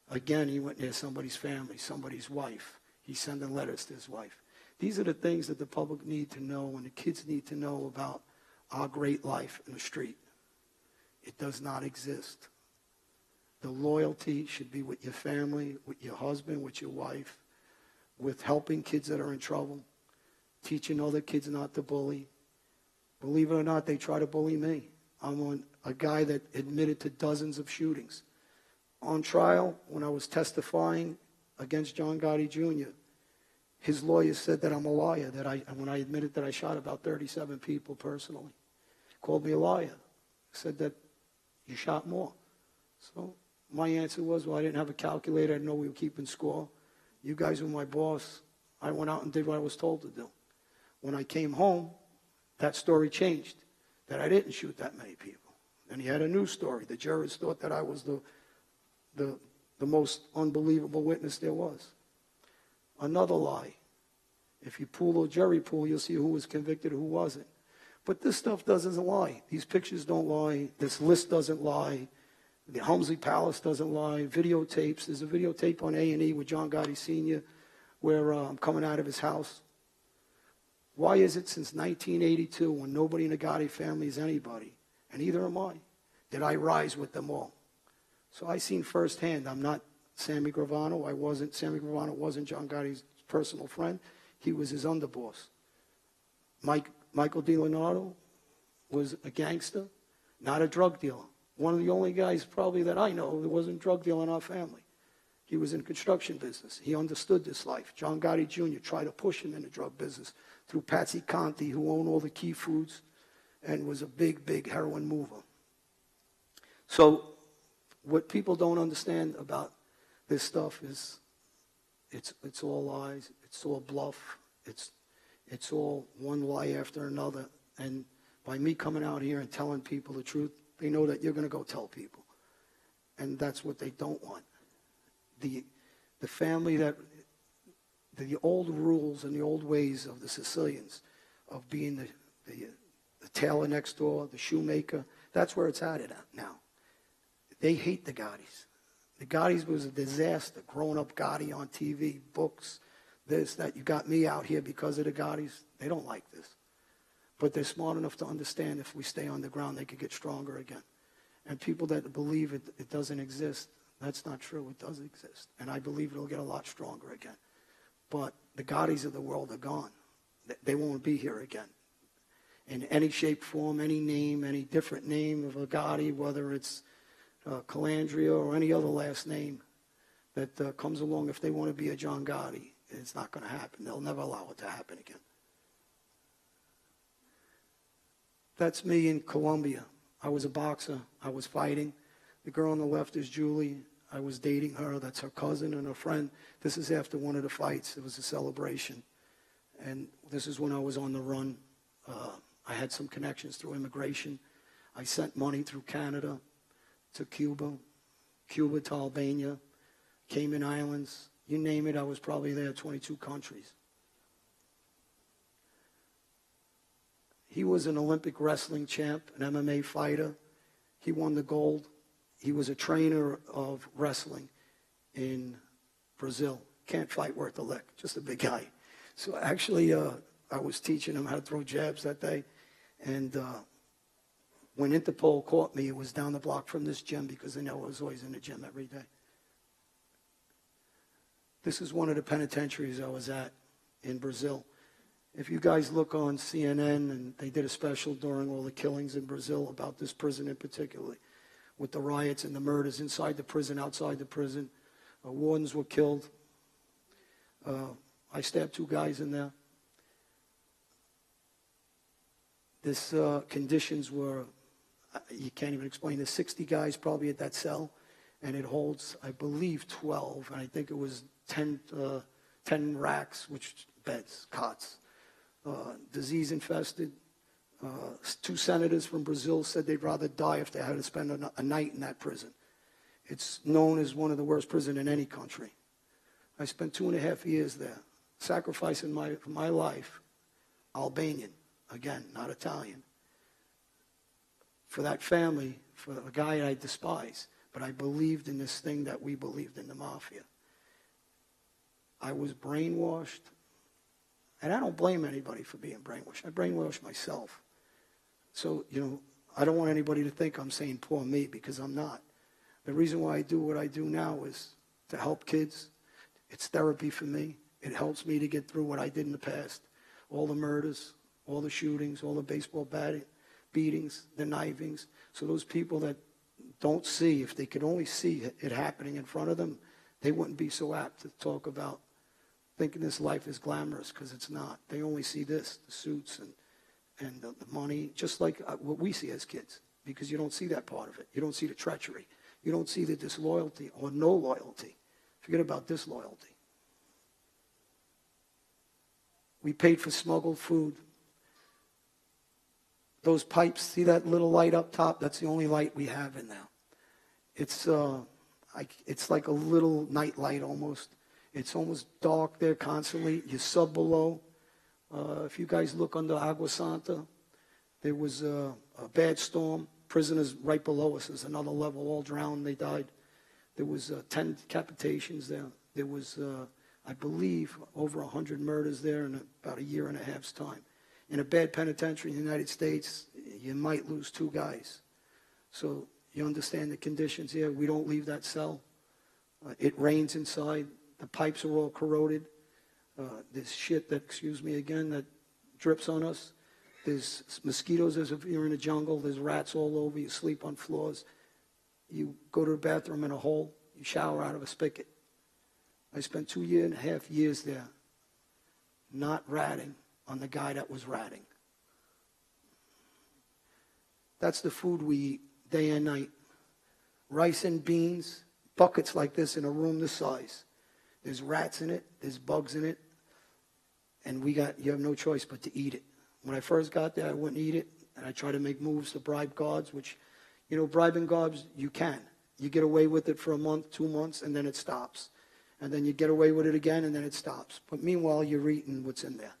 Again, he went near somebody's family, somebody's wife. He's sending letters to his wife. These are the things that the public need to know and the kids need to know about our great life in the street. It does not exist. The loyalty should be with your family, with your husband, with your wife, with helping kids that are in trouble, teaching other kids not to bully. Believe it or not, they try to bully me. I'm a guy that admitted to dozens of shootings. On trial, when I was testifying against John Gotti Jr., his lawyer said that I'm a liar, when I admitted that I shot about 37 people personally. Called me a liar. Said that you shot more. So my answer was, well, I didn't have a calculator. I didn't know we were keeping score. You guys were my boss. I went out and did what I was told to do. When I came home, that story changed, that I didn't shoot that many people. And he had a new story. The jurors thought that I was the most unbelievable witness there was. Another lie. If you pull a jury pool, you'll see who was convicted and who wasn't. But this stuff doesn't lie. These pictures don't lie. This list doesn't lie. The Helmsley Palace doesn't lie. Videotapes. There's a videotape on A&E with John Gotti Sr. where I'm coming out of his house. Why is it since 1982, when nobody in the Gotti family is anybody, and neither am I, did I rise with them all? So I seen firsthand. I'm not Sammy Gravano. Sammy Gravano wasn't John Gotti's personal friend. He was his underboss. Michael DiLeonardo was a gangster, not a drug dealer. One of the only guys probably that I know that wasn't a drug dealer in our family. He was in construction business. He understood this life. John Gotti Jr. tried to push him in the drug business through Patsy Conti, who owned all the key foods and was a big, big heroin mover. So what people don't understand about this stuff is it's all lies. It's all bluff. It's all one lie after another. And by me coming out here and telling people the truth, they know that you're going to go tell people. And that's what they don't want. The family the old rules and the old ways of the Sicilians, of being the tailor next door, the shoemaker, that's where it's at now. They hate the Gottis. The Gottis was a disaster. Growing up Gotti on TV, books, this, that. You got me out here because of the Gottis. They don't like this. But they're smart enough to understand if we stay on the ground, they could get stronger again. And people that believe it doesn't exist, that's not true. It does exist. And I believe it'll get a lot stronger again. But the Gottis of the world are gone. They won't be here again. In any shape, form, any name, any different name of a Gotti, whether it's Calandria or any other last name that comes along, if they want to be a John Gotti, it's not going to happen. They'll never allow it to happen again. That's me in Colombia. I was a boxer. I was fighting. The girl on the left is Julie. I was dating her. That's her cousin and her friend. This is after one of the fights. It was a celebration. And this is when I was on the run. I had some connections through immigration. I sent money through Canada to Cuba, Cuba to Albania, Cayman Islands. You name it, I was probably there, 22 countries. He was an Olympic wrestling champ, an MMA fighter. He won the gold. He was a trainer of wrestling in Brazil. Can't fight worth a lick, just a big guy. So actually, I was teaching him how to throw jabs that day. And when Interpol caught me, it was down the block from this gym because they know I was always in the gym every day. This is one of the penitentiaries I was at in Brazil. If you guys look on CNN, and they did a special during all the killings in Brazil about this prison in particular, with the riots and the murders inside the prison, outside the prison. Wardens were killed. I stabbed 2 guys in there. This conditions were, you can't even explain. There's 60 guys probably at that cell, and it holds, I believe, 12, and I think it was 10 racks, which beds, cots. Disease infested. 2 senators from Brazil said they'd rather die if they had to spend a night in that prison. It's known as one of the worst prisons in any country. I spent 2.5 years there, sacrificing my life, Albanian, again, not Italian, for that family, for a guy I despise. But I believed in this thing that we believed in, the mafia. I was brainwashed. And I don't blame anybody for being brainwashed. I brainwashed myself. So, I don't want anybody to think I'm saying poor me, because I'm not. The reason why I do what I do now is to help kids. It's therapy for me. It helps me to get through what I did in the past. All the murders, all the shootings, all the baseball beatings, the knifings. So those people that don't see, if they could only see it happening in front of them, they wouldn't be so apt to talk about thinking this life is glamorous, because it's not. They only see this, the suits and the money, just like what we see as kids, because you don't see that part of it. You don't see the treachery. You don't see the disloyalty or no loyalty. Forget about disloyalty. We paid for smuggled food. Those pipes, see that little light up top? That's the only light we have in there. It's like a little night light almost. It's almost dark there constantly. You sub below. If you guys look under Agua Santa, there was a bad storm. Prisoners right below us. There's another level, all drowned. They died. There was 10 decapitations there. There was, I believe, over 100 murders there in about 1.5 years' time. In a bad penitentiary in the United States, you might lose 2 guys. So you understand the conditions here. We don't leave that cell. It rains inside. The pipes are all corroded. There's shit that, excuse me again, that drips on us. There's mosquitoes as if you're in a jungle. There's rats all over. You sleep on floors. You go to the bathroom in a hole. You shower out of a spigot. I spent 2.5 years there not ratting on the guy that was ratting. That's the food we eat day and night. Rice and beans, buckets like this in a room this size. There's rats in it, there's bugs in it, and you have no choice but to eat it. When I first got there, I wouldn't eat it, and I tried to make moves to bribe guards, which, bribing guards, you can. You get away with it for a month, 2 months, and then it stops. And then you get away with it again, and then it stops. But meanwhile, you're eating what's in there.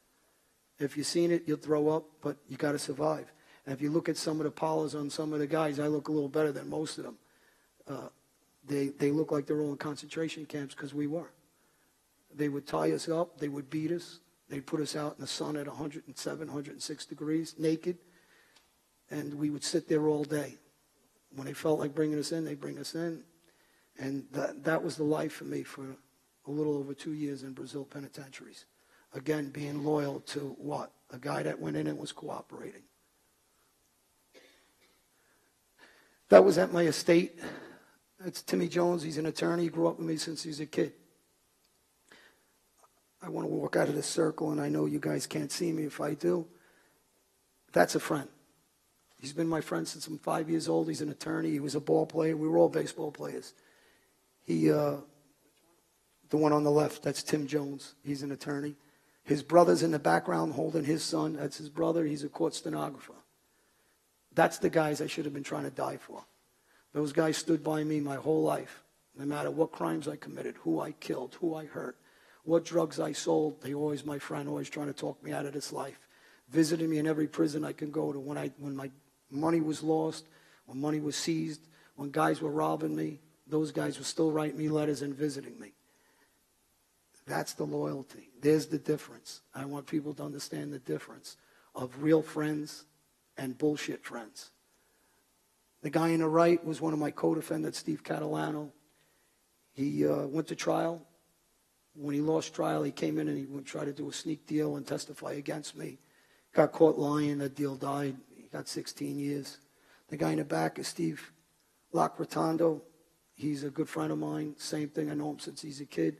If you've seen it, you'll throw up, but you got to survive. And if you look at some of the collars on some of the guys, I look a little better than most of them. They look like they're all in concentration camps, because we were. They would tie us up. They would beat us. They'd put us out in the sun at 107, 106 degrees, naked. And we would sit there all day. When they felt like bringing us in, they bring us in. And that was the life for me for a little over 2 years in Brazil penitentiaries. Again, being loyal to what? A guy that went in and was cooperating. That was at my estate. That's Timmy Jones. He's an attorney. He grew up with me since he's a kid. I want to walk out of this circle, and I know you guys can't see me if I do. That's a friend. He's been my friend since I'm 5 years old. He's an attorney. He was a ball player. We were all baseball players. The one on the left, that's Tim Jones. He's an attorney. His brother's in the background holding his son. That's his brother. He's a court stenographer. That's the guys I should have been trying to die for. Those guys stood by me my whole life, no matter what crimes I committed, who I killed, who I hurt, what drugs I sold. They were always my friend, always trying to talk me out of this life. Visited me in every prison I could go to. When my money was lost, when money was seized, when guys were robbing me, those guys were still writing me letters and visiting me. That's the loyalty. There's the difference. I want people to understand the difference of real friends and bullshit friends. The guy on the right was one of my co-defendants, Steve Catalano. He went to trial. When he lost trial, he came in and he would try to do a sneak deal and testify against me. Got caught lying. That deal died. He got 16 years. The guy in the back is Steve Locrotondo. He's a good friend of mine. Same thing. I know him since he's a kid.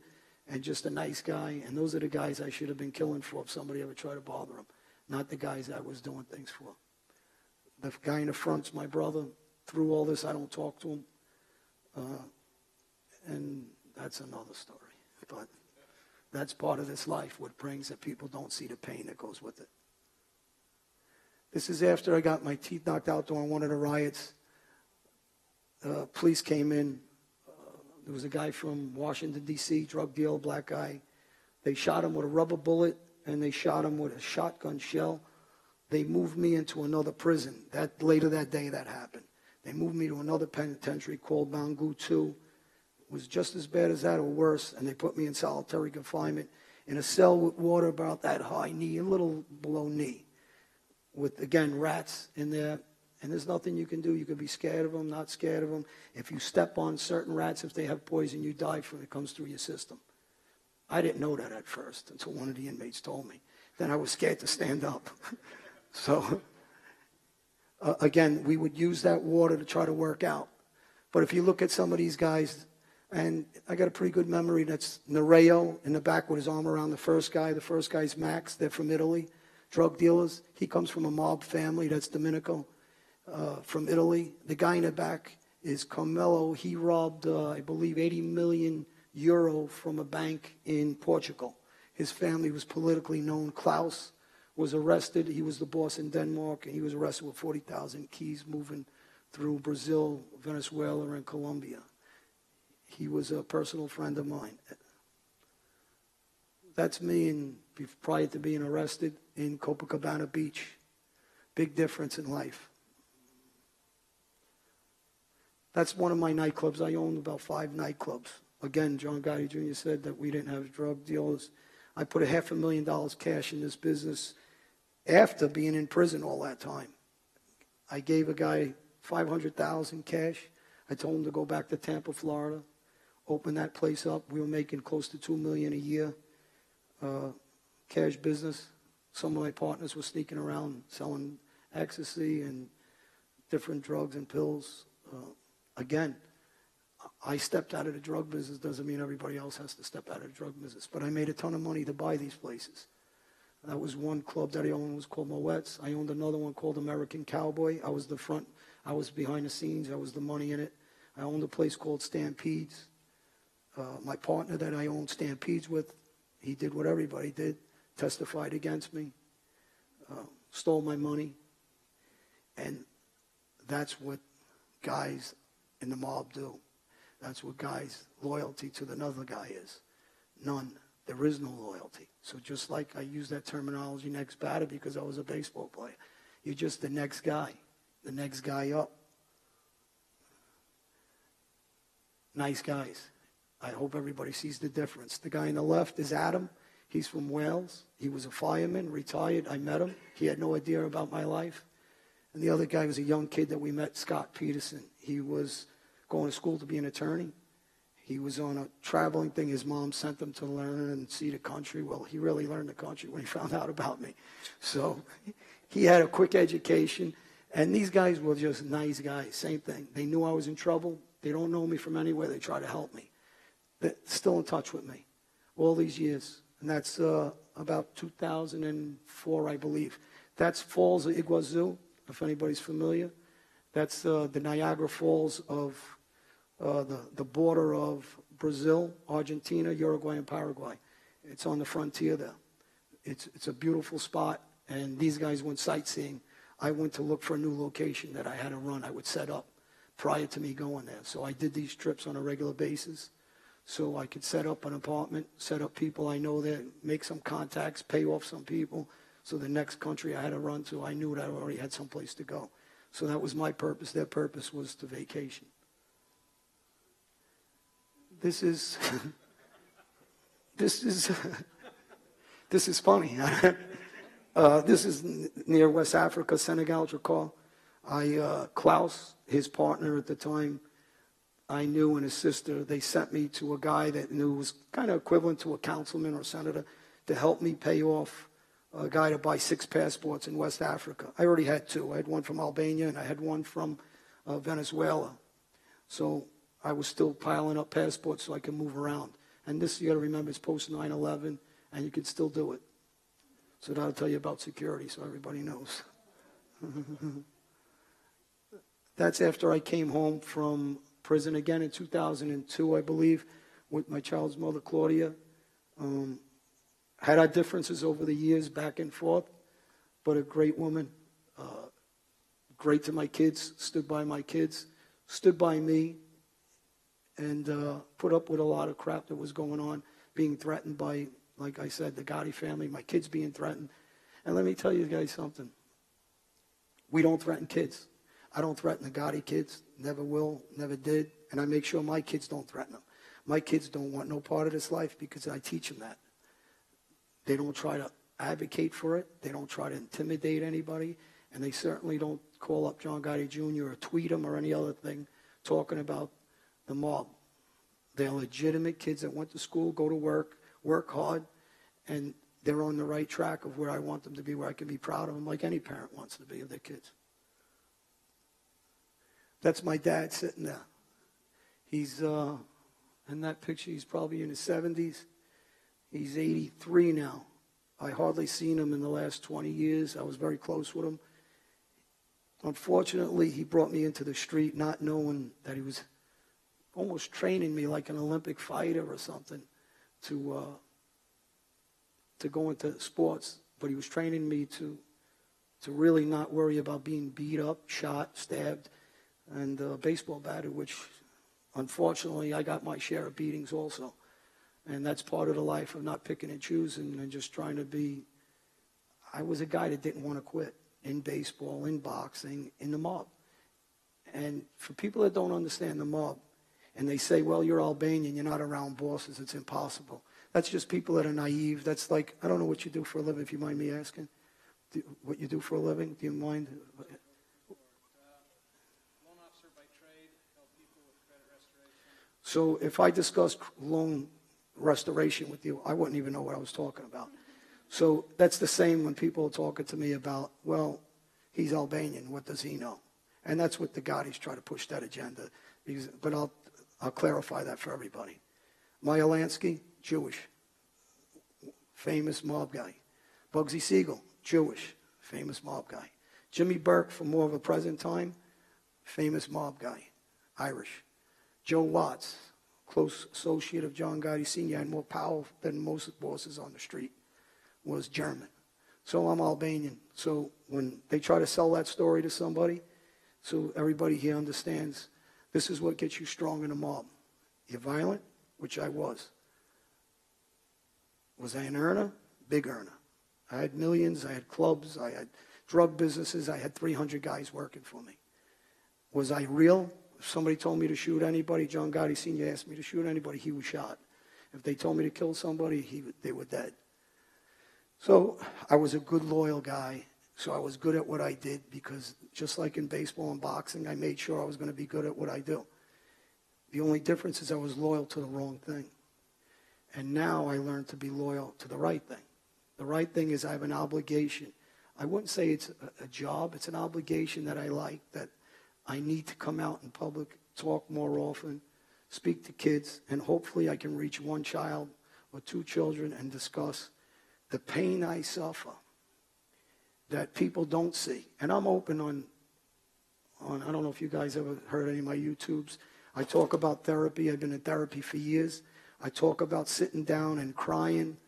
And just a nice guy. And those are the guys I should have been killing for if somebody ever tried to bother him. Not the guys I was doing things for. The guy in the front's my brother. Through all this, I don't talk to him. And that's another story. But that's part of this life, what brings that people don't see the pain that goes with it. This is after I got my teeth knocked out during one of the riots. Police came in. There was a guy from Washington, D.C., drug dealer, black guy. They shot him with a rubber bullet, and they shot him with a shotgun shell. They moved me into another prison. Later that day, that happened. They moved me to another penitentiary called Bangu 2. It was just as bad as that or worse, and they put me in solitary confinement in a cell with water about that high, knee, a little below knee, with, again, rats in there. And there's nothing you can do. You can be scared of them, not scared of them. If you step on certain rats, if they have poison, you die from it. It comes through your system. I didn't know that at first until one of the inmates told me. Then I was scared to stand up. So, again, we would use that water to try to work out. But if you look at some of these guys, and I got a pretty good memory, that's Nereo in the back with his arm around the first guy. The first guy's Max. They're from Italy, drug dealers. He comes from a mob family. That's Domenico. From Italy. The guy in the back is Carmelo. He robbed, I believe, 80 million euro from a bank in Portugal. His family was politically known. Klaus was arrested. He was the boss in Denmark, and he was arrested with 40,000 keys moving through Brazil, Venezuela, and Colombia. He was a personal friend of mine. That's me prior to being arrested in Copacabana Beach. Big difference in life. That's one of my nightclubs. I owned about 5 nightclubs. Again, John Gotti Jr. said that we didn't have drug dealers. I put $500,000 cash in this business after being in prison all that time. I gave a guy $500,000 cash. I told him to go back to Tampa, Florida, open that place up. We were making close to $2 million a year, cash business. Some of my partners were sneaking around selling ecstasy and different drugs and pills. Again, I stepped out of the drug business. Doesn't mean everybody else has to step out of the drug business. But I made a ton of money to buy these places. That was one club that I owned, was called Moet's. I owned another one called American Cowboy. I was the front. I was behind the scenes. I was the money in it. I owned a place called Stampedes. My partner that I owned Stampedes with, he did what everybody did, testified against me, stole my money. And that's what guys in the mob do. That's what guys' loyalty to another guy is. None. There is no loyalty. So just like I use that terminology, next batter, because I was a baseball player. You're just the next guy up. Nice guys. I hope everybody sees the difference. The guy on the left is Adam. He's from Wales. He was a fireman, retired. I met him. He had no idea about my life. And the other guy was a young kid that we met, Scott Peterson. He was going to school to be an attorney. He was on a traveling thing. His mom sent him to learn and see the country. Well, he really learned the country when he found out about me. So he had a quick education. And these guys were just nice guys. Same thing. They knew I was in trouble. They don't know me from anywhere. They try to help me. They're still in touch with me all these years. And that's about 2004, I believe. That's Falls of Iguazu, if anybody's familiar. That's the Niagara Falls of the border of Brazil, Argentina, Uruguay, and Paraguay. It's on the frontier there. It's a beautiful spot, and these guys went sightseeing. I went to look for a new location that I had to run. I would set up prior to me going there. So I did these trips on a regular basis so I could set up an apartment, set up people I know there, make some contacts, pay off some people. So the next country I had to run to, I knew that I already had some place to go. So that was my purpose. Their purpose was to vacation. This is this is funny. This is near West Africa, Senegal, Dakar. Klaus, his partner at the time, I knew, and his sister, they sent me to a guy that knew was kind of equivalent to a councilman or senator to help me pay off a guy to buy 6 passports in West Africa. I already had 2. I had one from Albania and I had one from Venezuela. So I was still piling up passports so I could move around. And this, you got to remember, it's post 9/11, and you can still do it. So that'll tell you about security, so everybody knows. That's after I came home from prison again in 2002, I believe, with my child's mother, Claudia. Had our differences over the years, back and forth, but a great woman, great to my kids, stood by my kids, stood by me, and put up with a lot of crap that was going on, being threatened by, like I said, the Gotti family, my kids being threatened. And let me tell you guys something. We don't threaten kids. I don't threaten the Gotti kids, never will, never did, and I make sure my kids don't threaten them. My kids don't want no part of this life because I teach them that. They don't try to advocate for it. They don't try to intimidate anybody, and they certainly don't call up John Gotti Jr. or tweet him or any other thing talking about the mob. They're legitimate kids that went to school, go to work hard, and they're on the right track of where I want them to be, where I can be proud of them like any parent wants to be of their kids. That's my dad sitting there. He's, in that picture, he's probably in his 70s. He's 83 now. I hardly seen him in the last 20 years. I was very close with him. Unfortunately, he brought me into the street not knowing that he was almost training me like an Olympic fighter or something to go into sports. But he was training me to really not worry about being beat up, shot, stabbed, and baseball batted, which unfortunately I got my share of beatings also. And that's part of the life of not picking and choosing and just trying to be. I was a guy that didn't want to quit in baseball, in boxing, in the mob. And for people that don't understand the mob, and they say, well, you're Albanian, you're not around bosses, it's impossible. That's just people that are naive. That's like, I don't know what you do for a living, if you mind me asking. What you do for a living, do you mind? Loan officer by trade, help people with credit restoration. So if I discussed loan restoration with you, I wouldn't even know what I was talking about. So that's the same when people are talking to me about, well, he's Albanian, what does he know? And that's what the Gottis try to push that agenda. But I'll clarify that for everybody. Maya Lansky, Jewish, famous mob guy. Bugsy Siegel, Jewish, famous mob guy. Jimmy Burke, from more of a present time, famous mob guy, Irish. Joe Watts, close associate of John Gotti Sr. and more power than most bosses on the street, was German. So I'm Albanian. So when they try to sell that story to somebody, so everybody here understands, this is what gets you strong in a mob. You're violent, which I was. Was I an earner? Big earner. I had millions, I had clubs, I had drug businesses, I had 300 guys working for me. Was I real? If somebody told me to shoot anybody, John Gotti Sr. asked me to shoot anybody, he was shot. If they told me to kill somebody, they were dead. So I was a good, loyal guy. So I was good at what I did because just like in baseball and boxing, I made sure I was going to be good at what I do. The only difference is I was loyal to the wrong thing. And now I learned to be loyal to the right thing. The right thing is I have an obligation. I wouldn't say it's a job. It's an obligation that I like, that I need to come out in public, talk more often, speak to kids, and hopefully I can reach one child or two children and discuss the pain I suffer that people don't see. And I'm open on I don't know if you guys ever heard any of my YouTubes. I talk about therapy. I've been in therapy for years. I talk about sitting down and crying.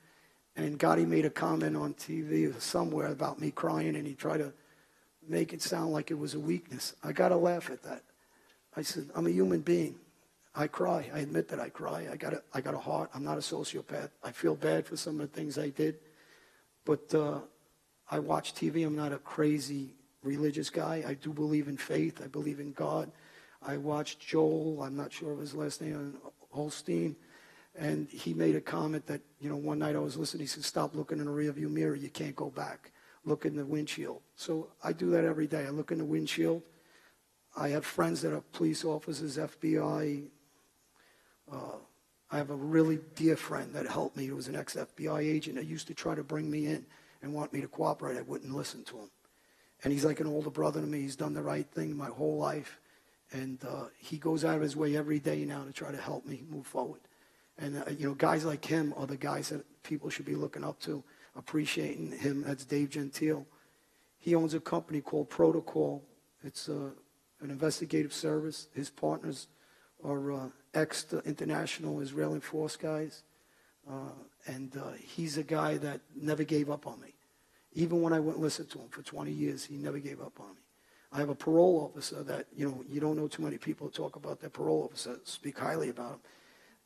And Gotti made a comment on TV or somewhere about me crying, and he tried to make it sound like it was a weakness. I got to laugh at that. I said, I'm a human being. I cry. I admit that I cry. I got a heart. I'm not a sociopath. I feel bad for some of the things I did. But I watch TV. I'm not a crazy religious guy. I do believe in faith. I believe in God. I watched Joel, I'm not sure of his last name, Holstein, and he made a comment that, one night I was listening, he said, stop looking in the rearview mirror. You can't go back. Look in the windshield. So I do that every day. I look in the windshield. I have friends that are police officers, FBI. I have a really dear friend that helped me. He was an ex-FBI agent that used to try to bring me in and want me to cooperate. I wouldn't listen to him. And he's like an older brother to me. He's done the right thing my whole life. And he goes out of his way every day now to try to help me move forward. And, guys like him are the guys that people should be looking up to, appreciating him. That's Dave Gentile. He owns a company called Protocol. It's an investigative service. His partners are ex-international Israeli force guys. And he's a guy that never gave up on me. Even when I wouldn't listen to him for 20 years, he never gave up on me. I have a parole officer that, you don't know too many people talk about their parole officer, speak highly about him.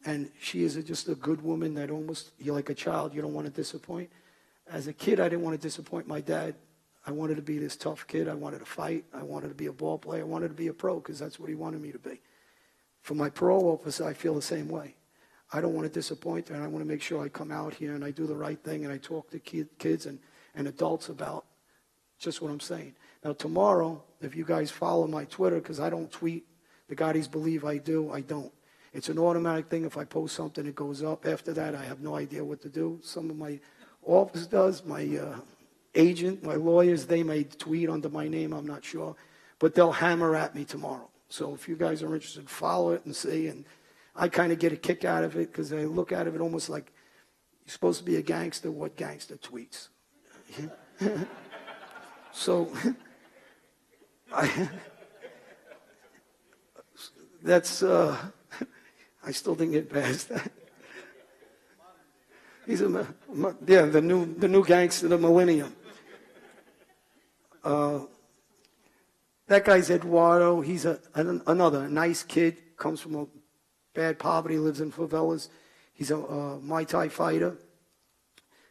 And she is just a good woman that almost, you're like a child, you don't want to disappoint. As a kid, I didn't want to disappoint my dad. I wanted to be this tough kid. I wanted to fight. I wanted to be a ball player. I wanted to be a pro because that's what he wanted me to be. For my parole officer, I feel the same way. I don't want to disappoint her, and I want to make sure I come out here and I do the right thing and I talk to kids and adults about just what I'm saying. Now, tomorrow, if you guys follow my Twitter, because I don't tweet, the Gottis believe I do, I don't. It's an automatic thing. If I post something, it goes up. After that, I have no idea what to do. Some of my office does, my agent, my lawyers, they may tweet under my name, I'm not sure. But they'll hammer at me tomorrow. So if you guys are interested, follow it and see. And I kind of get a kick out of it because I look at it almost like you're supposed to be a gangster. What gangster tweets? So that's, I still didn't get past that. He's the new gangster of the millennium. That guy's Eduardo. He's another nice kid, comes from a bad poverty, lives in favelas. He's a Muay Thai fighter.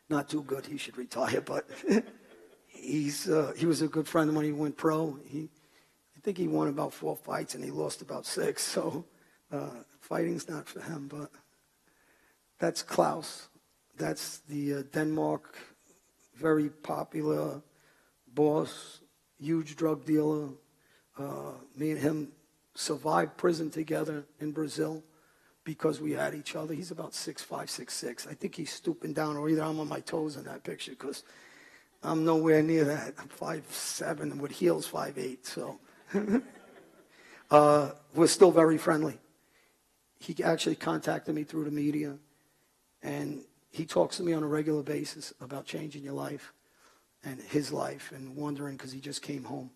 Not too good. He should retire, but he was a good friend of mine. He went pro. I think he won about 4 fights and he lost about 6. So fighting's not for him. But that's Klaus. That's the Denmark, very popular boss, huge drug dealer. Me and him survived prison together in Brazil because we had each other. He's about 6'5", 6'6". I think he's stooping down, or either I'm on my toes in that picture because I'm nowhere near that. I'm 5'7", and with heels 5'8". So we're still very friendly. He actually contacted me through the media, and he talks to me on a regular basis about changing your life and his life, and wondering, because he just came home,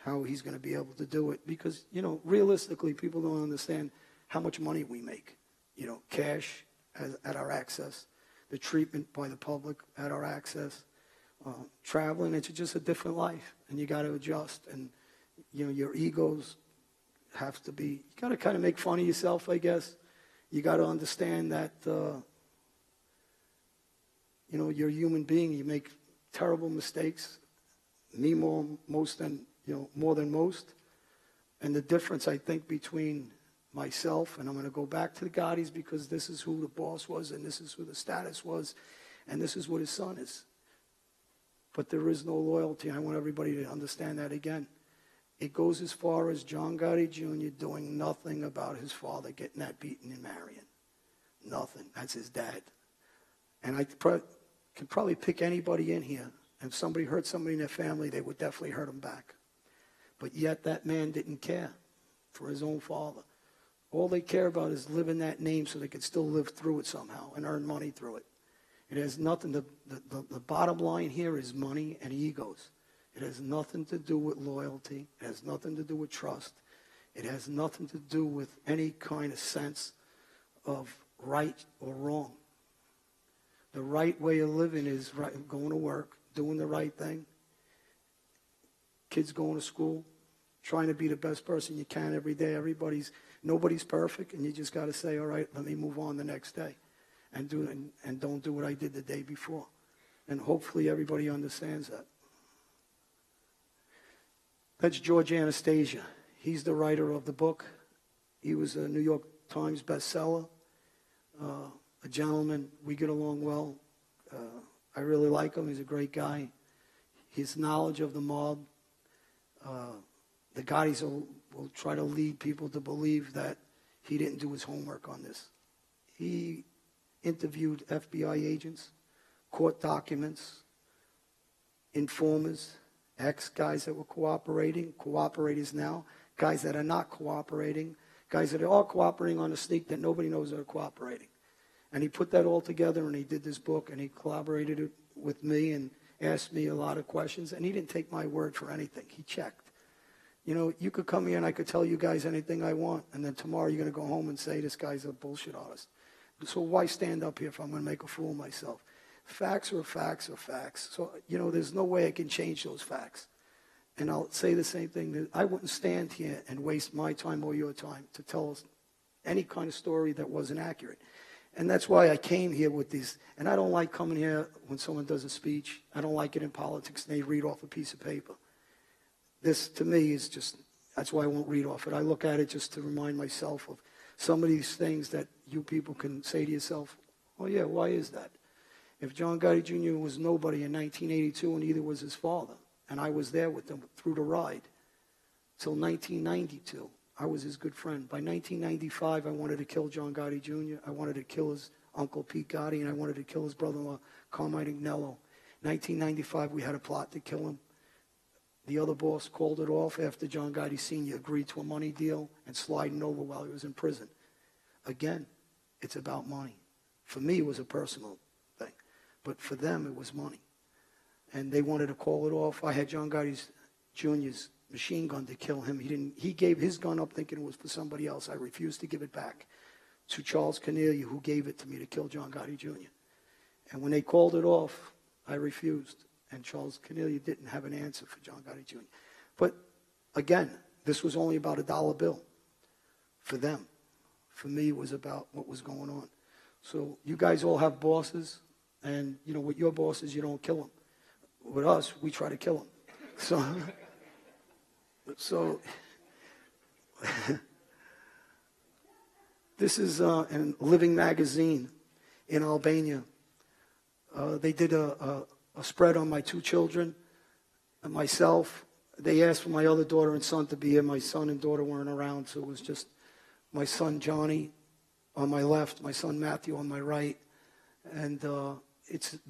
how he's going to be able to do it. Because, realistically, people don't understand how much money we make. Cash at our access, the treatment by the public at our access, traveling. It's just a different life, and you got to adjust. And, your egos have to be, you got to kind of make fun of yourself, I guess. You got to understand that, you're a human being. You make terrible mistakes. Me more than most. And the difference, I think, between myself, and I'm going to go back to the Gottis because this is who the boss was, and this is who the status was, and this is what his son is. but there is no loyalty. I want everybody to understand that again. It goes as far as John Gotti Jr. doing nothing about his father getting that beaten in Marion. Nothing. That's his dad. And I could probably pick anybody in here. If somebody hurt somebody in their family, they would definitely hurt them back. But yet that man didn't care for his own father. All they care about is living that name so they could still live through it somehow and earn money through it. It has nothing to, the bottom line here is money and egos. It has nothing to do with loyalty. It has nothing to do with trust. It has nothing to do with any kind of sense of right or wrong. The right way of living is going to work, doing the right thing, kids going to school, trying to be the best person you can every day. Nobody's perfect, and you just got to say, all right, let me move on the next day and don't do what I did the day before. And hopefully everybody understands that. That's George Anastasia. He's the writer of the book. He was a New York Times bestseller. A gentleman. We get along well. I really like him. He's a great guy. His knowledge of the mob. The Gottis will try to lead people to believe that he didn't do his homework on this. He interviewed FBI agents, court documents, informers, ex-guys that were cooperating, cooperators now, guys that are not cooperating, guys that are cooperating on a sneak that nobody knows they're cooperating. And he put that all together, and he did this book, and he collaborated with me and asked me a lot of questions, and he didn't take my word for anything. He checked. You know, you could come here and I could tell you guys anything I want, and then tomorrow you're going to go home and say this guy's a bullshit artist. So why stand up here if I'm going to make a fool of myself? Facts are facts are facts. So, you know, there's no way I can change those facts. And I'll say the same thing. That I wouldn't stand here and waste my time or your time to tell us any kind of story that wasn't accurate. And that's why I came here with these. And I don't like coming here when someone does a speech. I don't like it in politics and they read off a piece of paper. This, to me, is just, that's why I won't read off it. I look at it just to remind myself of some of these things that you people can say to yourself, oh yeah, why is that? If John Gotti Jr. was nobody in 1982 and neither was his father, and I was there with them through the ride till 1992, I was his good friend. By 1995, I wanted to kill John Gotti Jr. I wanted to kill his uncle Pete Gotti, and I wanted to kill his brother-in-law Carmine Agnello. 1995, we had a plot to kill him. The other boss called it off after John Gotti Sr. agreed to a money deal and sliding over while he was in prison. Again, it's about money. For me, it was a personal thing. But for them, it was money. And they wanted to call it off. I had John Gotti Jr.'s machine gun to kill him. He gave his gun up thinking it was for somebody else. I refused to give it back to Charles Cornelia, who gave it to me to kill John Gotti Jr. And when they called it off, I refused. And Charles Cornelia didn't have an answer for John Gotti Jr. But again, this was only about a dollar bill for them. For me, it was about what was going on. So you guys all have bosses, and you know, with your bosses, you don't kill them. With us, we try to kill them. So this is a living magazine in Albania. They did a spread on my two children and myself. They asked for my other daughter and son to be here. My son and daughter weren't around, so it was just my son Johnny on my left, my son Matthew on my right. And the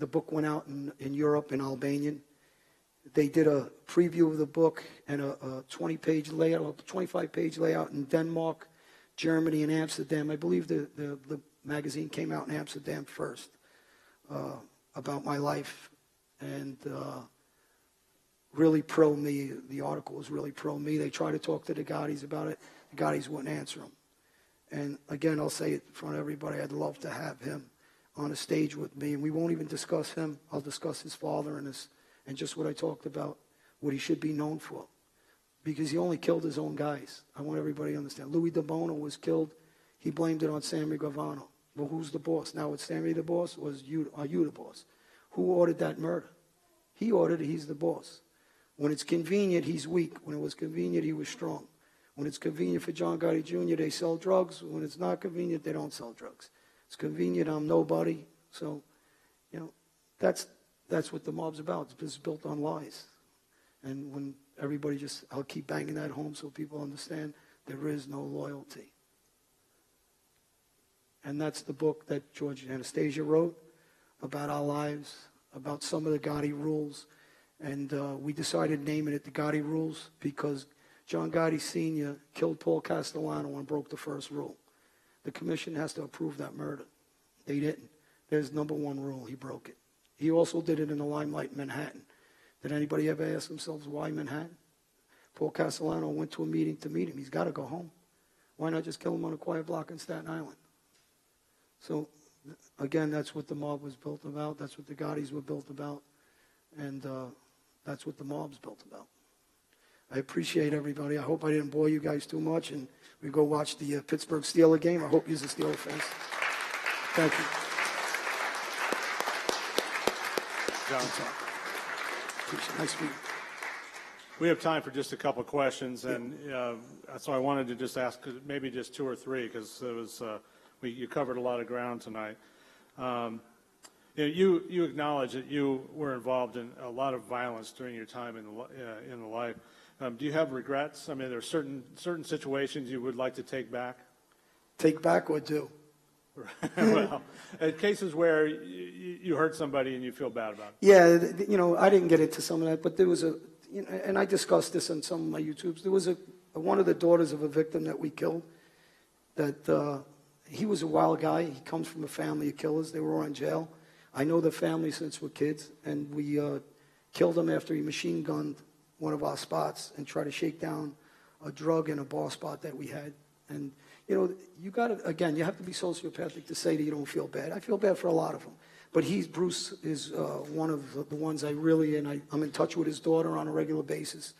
book went out in Europe, in Albanian. They did a preview of the book and a 20-page layout, a 25-page layout in Denmark, Germany, and Amsterdam. I believe the magazine came out in Amsterdam first, about my life. And really pro-me. The article was really pro-me. They tried to talk to the Gottis about it. The Gottis wouldn't answer them. And again, I'll say it in front of everybody, I'd love to have him on a stage with me. And we won't even discuss him. I'll discuss his father and just what I talked about, what he should be known for. Because he only killed his own guys. I want everybody to understand. Louis DeBono was killed. He blamed it on Sammy Gravano. Well, who's the boss? Now, was Sammy the boss, or are you the boss? Who ordered that murder? He ordered it. He's the boss. When it's convenient, he's weak. When it was convenient, he was strong. When it's convenient for John Gotti Jr., they sell drugs. When it's not convenient, they don't sell drugs. It's convenient, I'm nobody. So, you know, that's that's what the mob's about. It's built on lies. And when everybody I'll keep banging that home so people understand there is no loyalty. And that's the book that George Anastasia wrote about our lives, about some of the Gotti rules. And we decided naming it the Gotti rules because John Gotti Sr. killed Paul Castellano and broke the first rule. The commission has to approve that murder. They didn't. There's number one rule. He broke it. He also did it in the Limelight in Manhattan. Did anybody ever ask themselves why Manhattan? Paul Castellano went to a meeting to meet him. He's got to go home. Why not just kill him on a quiet block in Staten Island? So, again, that's what the mob was built about. That's what the Gottis were built about. And that's what the mob's built about. I appreciate everybody. I hope I didn't bore you guys too much. And we go watch the Pittsburgh Steelers game. I hope you're the Steelers fans. Thank you. Nice to meet you. We have time for just a couple of questions, and so I wanted to just ask maybe just two or three because it was you covered a lot of ground tonight. You acknowledge that you were involved in a lot of violence during your time in the life. Do you have regrets? I mean, there are certain situations you would like to take back. Take back or do? Well, cases where you hurt somebody and you feel bad about it. Yeah, I didn't get into some of that, but there was and I discussed this on some of my YouTubes. There was one of the daughters of a victim that we killed. That he was a wild guy. He comes from a family of killers. They were all in jail. I know the family since we're kids, and we killed him after he machine gunned one of our spots and tried to shake down a drug in a bar spot that we had. And you got to, again, you have to be sociopathic to say that you don't feel bad. I feel bad for a lot of them. But Bruce is one of the ones I really, and I'm in touch with his daughter on a regular basis.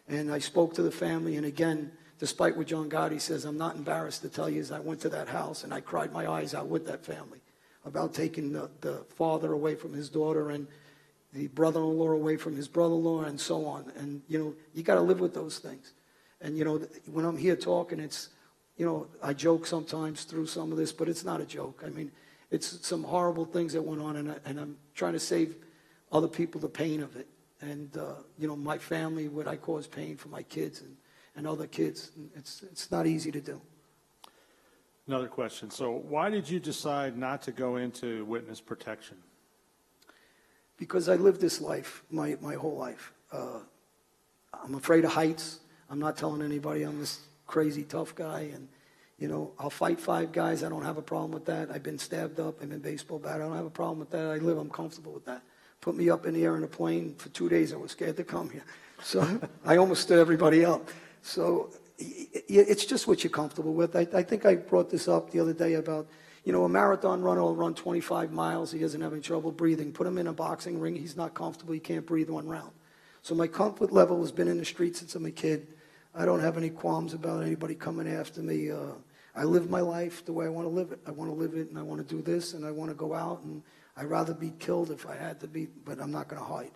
And I spoke to the family, and again, despite what John Gotti says, I'm not embarrassed to tell you is I went to that house and I cried my eyes out with that family about taking the father away from his daughter and the brother-in-law away from his brother-in-law and so on. And, you got to live with those things. And, when I'm here talking, it's, I joke sometimes through some of this, but it's not a joke. I mean, it's some horrible things that went on, and I'm trying to save other people the pain of it. And, my family, what I cause pain for my kids and other kids. It's not easy to do. Another question. So why did you decide not to go into witness protection? Because I lived this life, my whole life. I'm afraid of heights. I'm not telling anybody I'm this crazy tough guy. And, I'll fight 5 guys. I don't have a problem with that. I've been stabbed up. I've been baseball bat. I don't have a problem with that. I'm comfortable with that. Put me up in the air in a plane. For 2 days, I was scared to come here. So I almost stood everybody up. So it's just what you're comfortable with. I think I brought this up the other day about, a marathon runner will run 25 miles. He doesn't have any trouble breathing. Put him in a boxing ring. He's not comfortable. He can't breathe 1 round. So my comfort level has been in the streets since I'm a kid. I don't have any qualms about anybody coming after me. I live my life the way I want to live it. I want to live it, and I want to do this, and I want to go out, and I'd rather be killed if I had to be, but I'm not going to hide.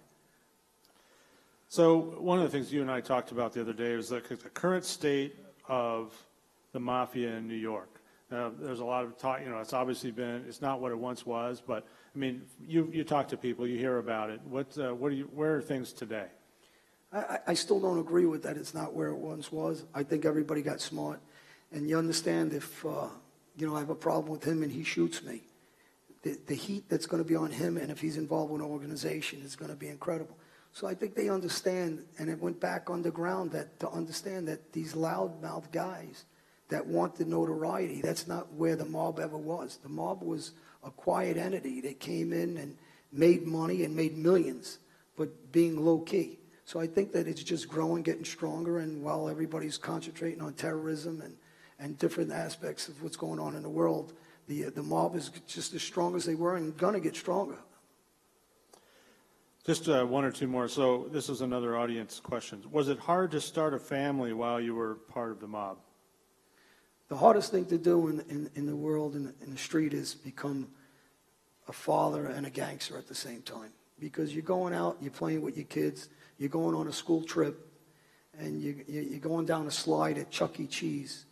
So one of the things you and I talked about the other day was the current state of the mafia in New York. There's a lot of talk, it's obviously it's not what it once was, but I mean, you talk to people, you hear about it. Where are things today? I still don't agree with that. It's not where it once was. I think everybody got smart. And you understand if, I have a problem with him and he shoots me, the heat that's going to be on him, and if he's involved with an organization, is going to be incredible. So I think they understand, and it went back underground to understand that these loudmouth guys that want the notoriety, that's not where the mob ever was. The mob was a quiet entity that came in and made money and made millions, but being low-key. So I think that it's just growing, getting stronger, and while everybody's concentrating on terrorism and different aspects of what's going on in the world, the mob is just as strong as they were and going to get stronger. Just 1 or 2 more. So this is another audience question. Was it hard to start a family while you were part of the mob? The hardest thing to do in the world, in the street, is become a father and a gangster at the same time. Because you're going out, you're playing with your kids, you're going on a school trip, and you're going down a slide at Chuck E. Cheese,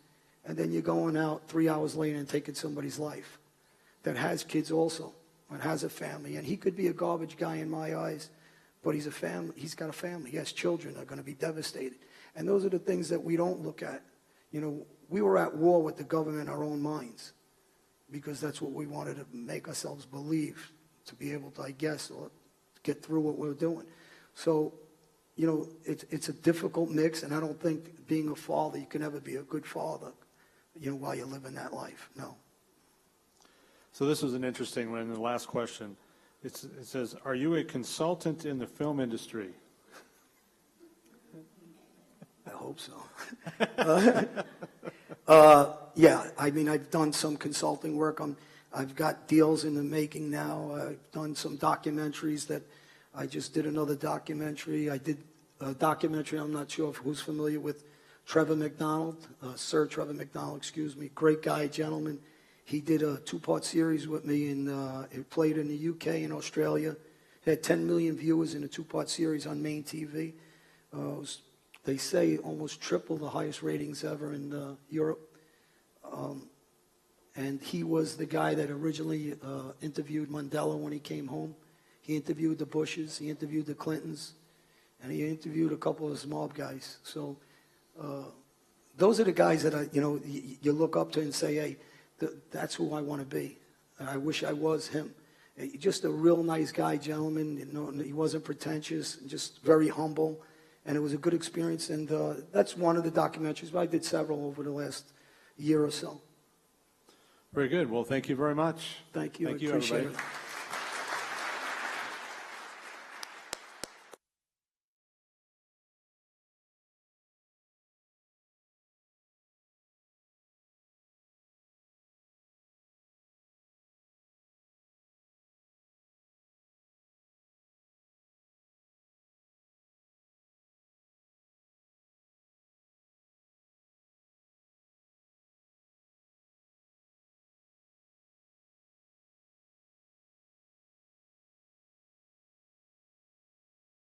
and then you're going out 3 hours later and taking somebody's life that has kids also. and has a family. And he could be a garbage guy in my eyes, but he's got a family. He has children that are going to be devastated. And those are the things that we don't look at. You know, we were at war with the government in our own minds because that's what we wanted to make ourselves believe, to be able to, I guess, or get through what we're doing. So, you know, it's a difficult mix, and I don't think being a father, you can ever be a good father, you know, while you're living that life. No. So this was an interesting one. The last question, it says, "Are you a consultant in the film industry?" I hope so. Yeah, I mean, I've done some consulting work. I've got deals in the making now. I've done some documentaries that I just did another documentary. I did a documentary, I'm not sure who's familiar with Trevor McDonald, Sir Trevor McDonald, excuse me. Great guy, gentleman. He did a 2-part series with me, and it played in the UK and Australia. It had 10 million viewers in a 2-part series on main TV. They say almost triple the highest ratings ever in Europe. And he was the guy that originally interviewed Mandela when he came home. He interviewed the Bushes, he interviewed the Clintons, and he interviewed a couple of his mob guys. So those are the guys that you look up to and say, hey, that's who I want to be. I wish I was him. Just a real nice guy, gentleman. You know, he wasn't pretentious, just very humble, and it was a good experience. And that's one of the documentaries, but I did several over the last year or so. Very good. Well, thank you very much. Thank you. Thank I you, appreciate everybody. it.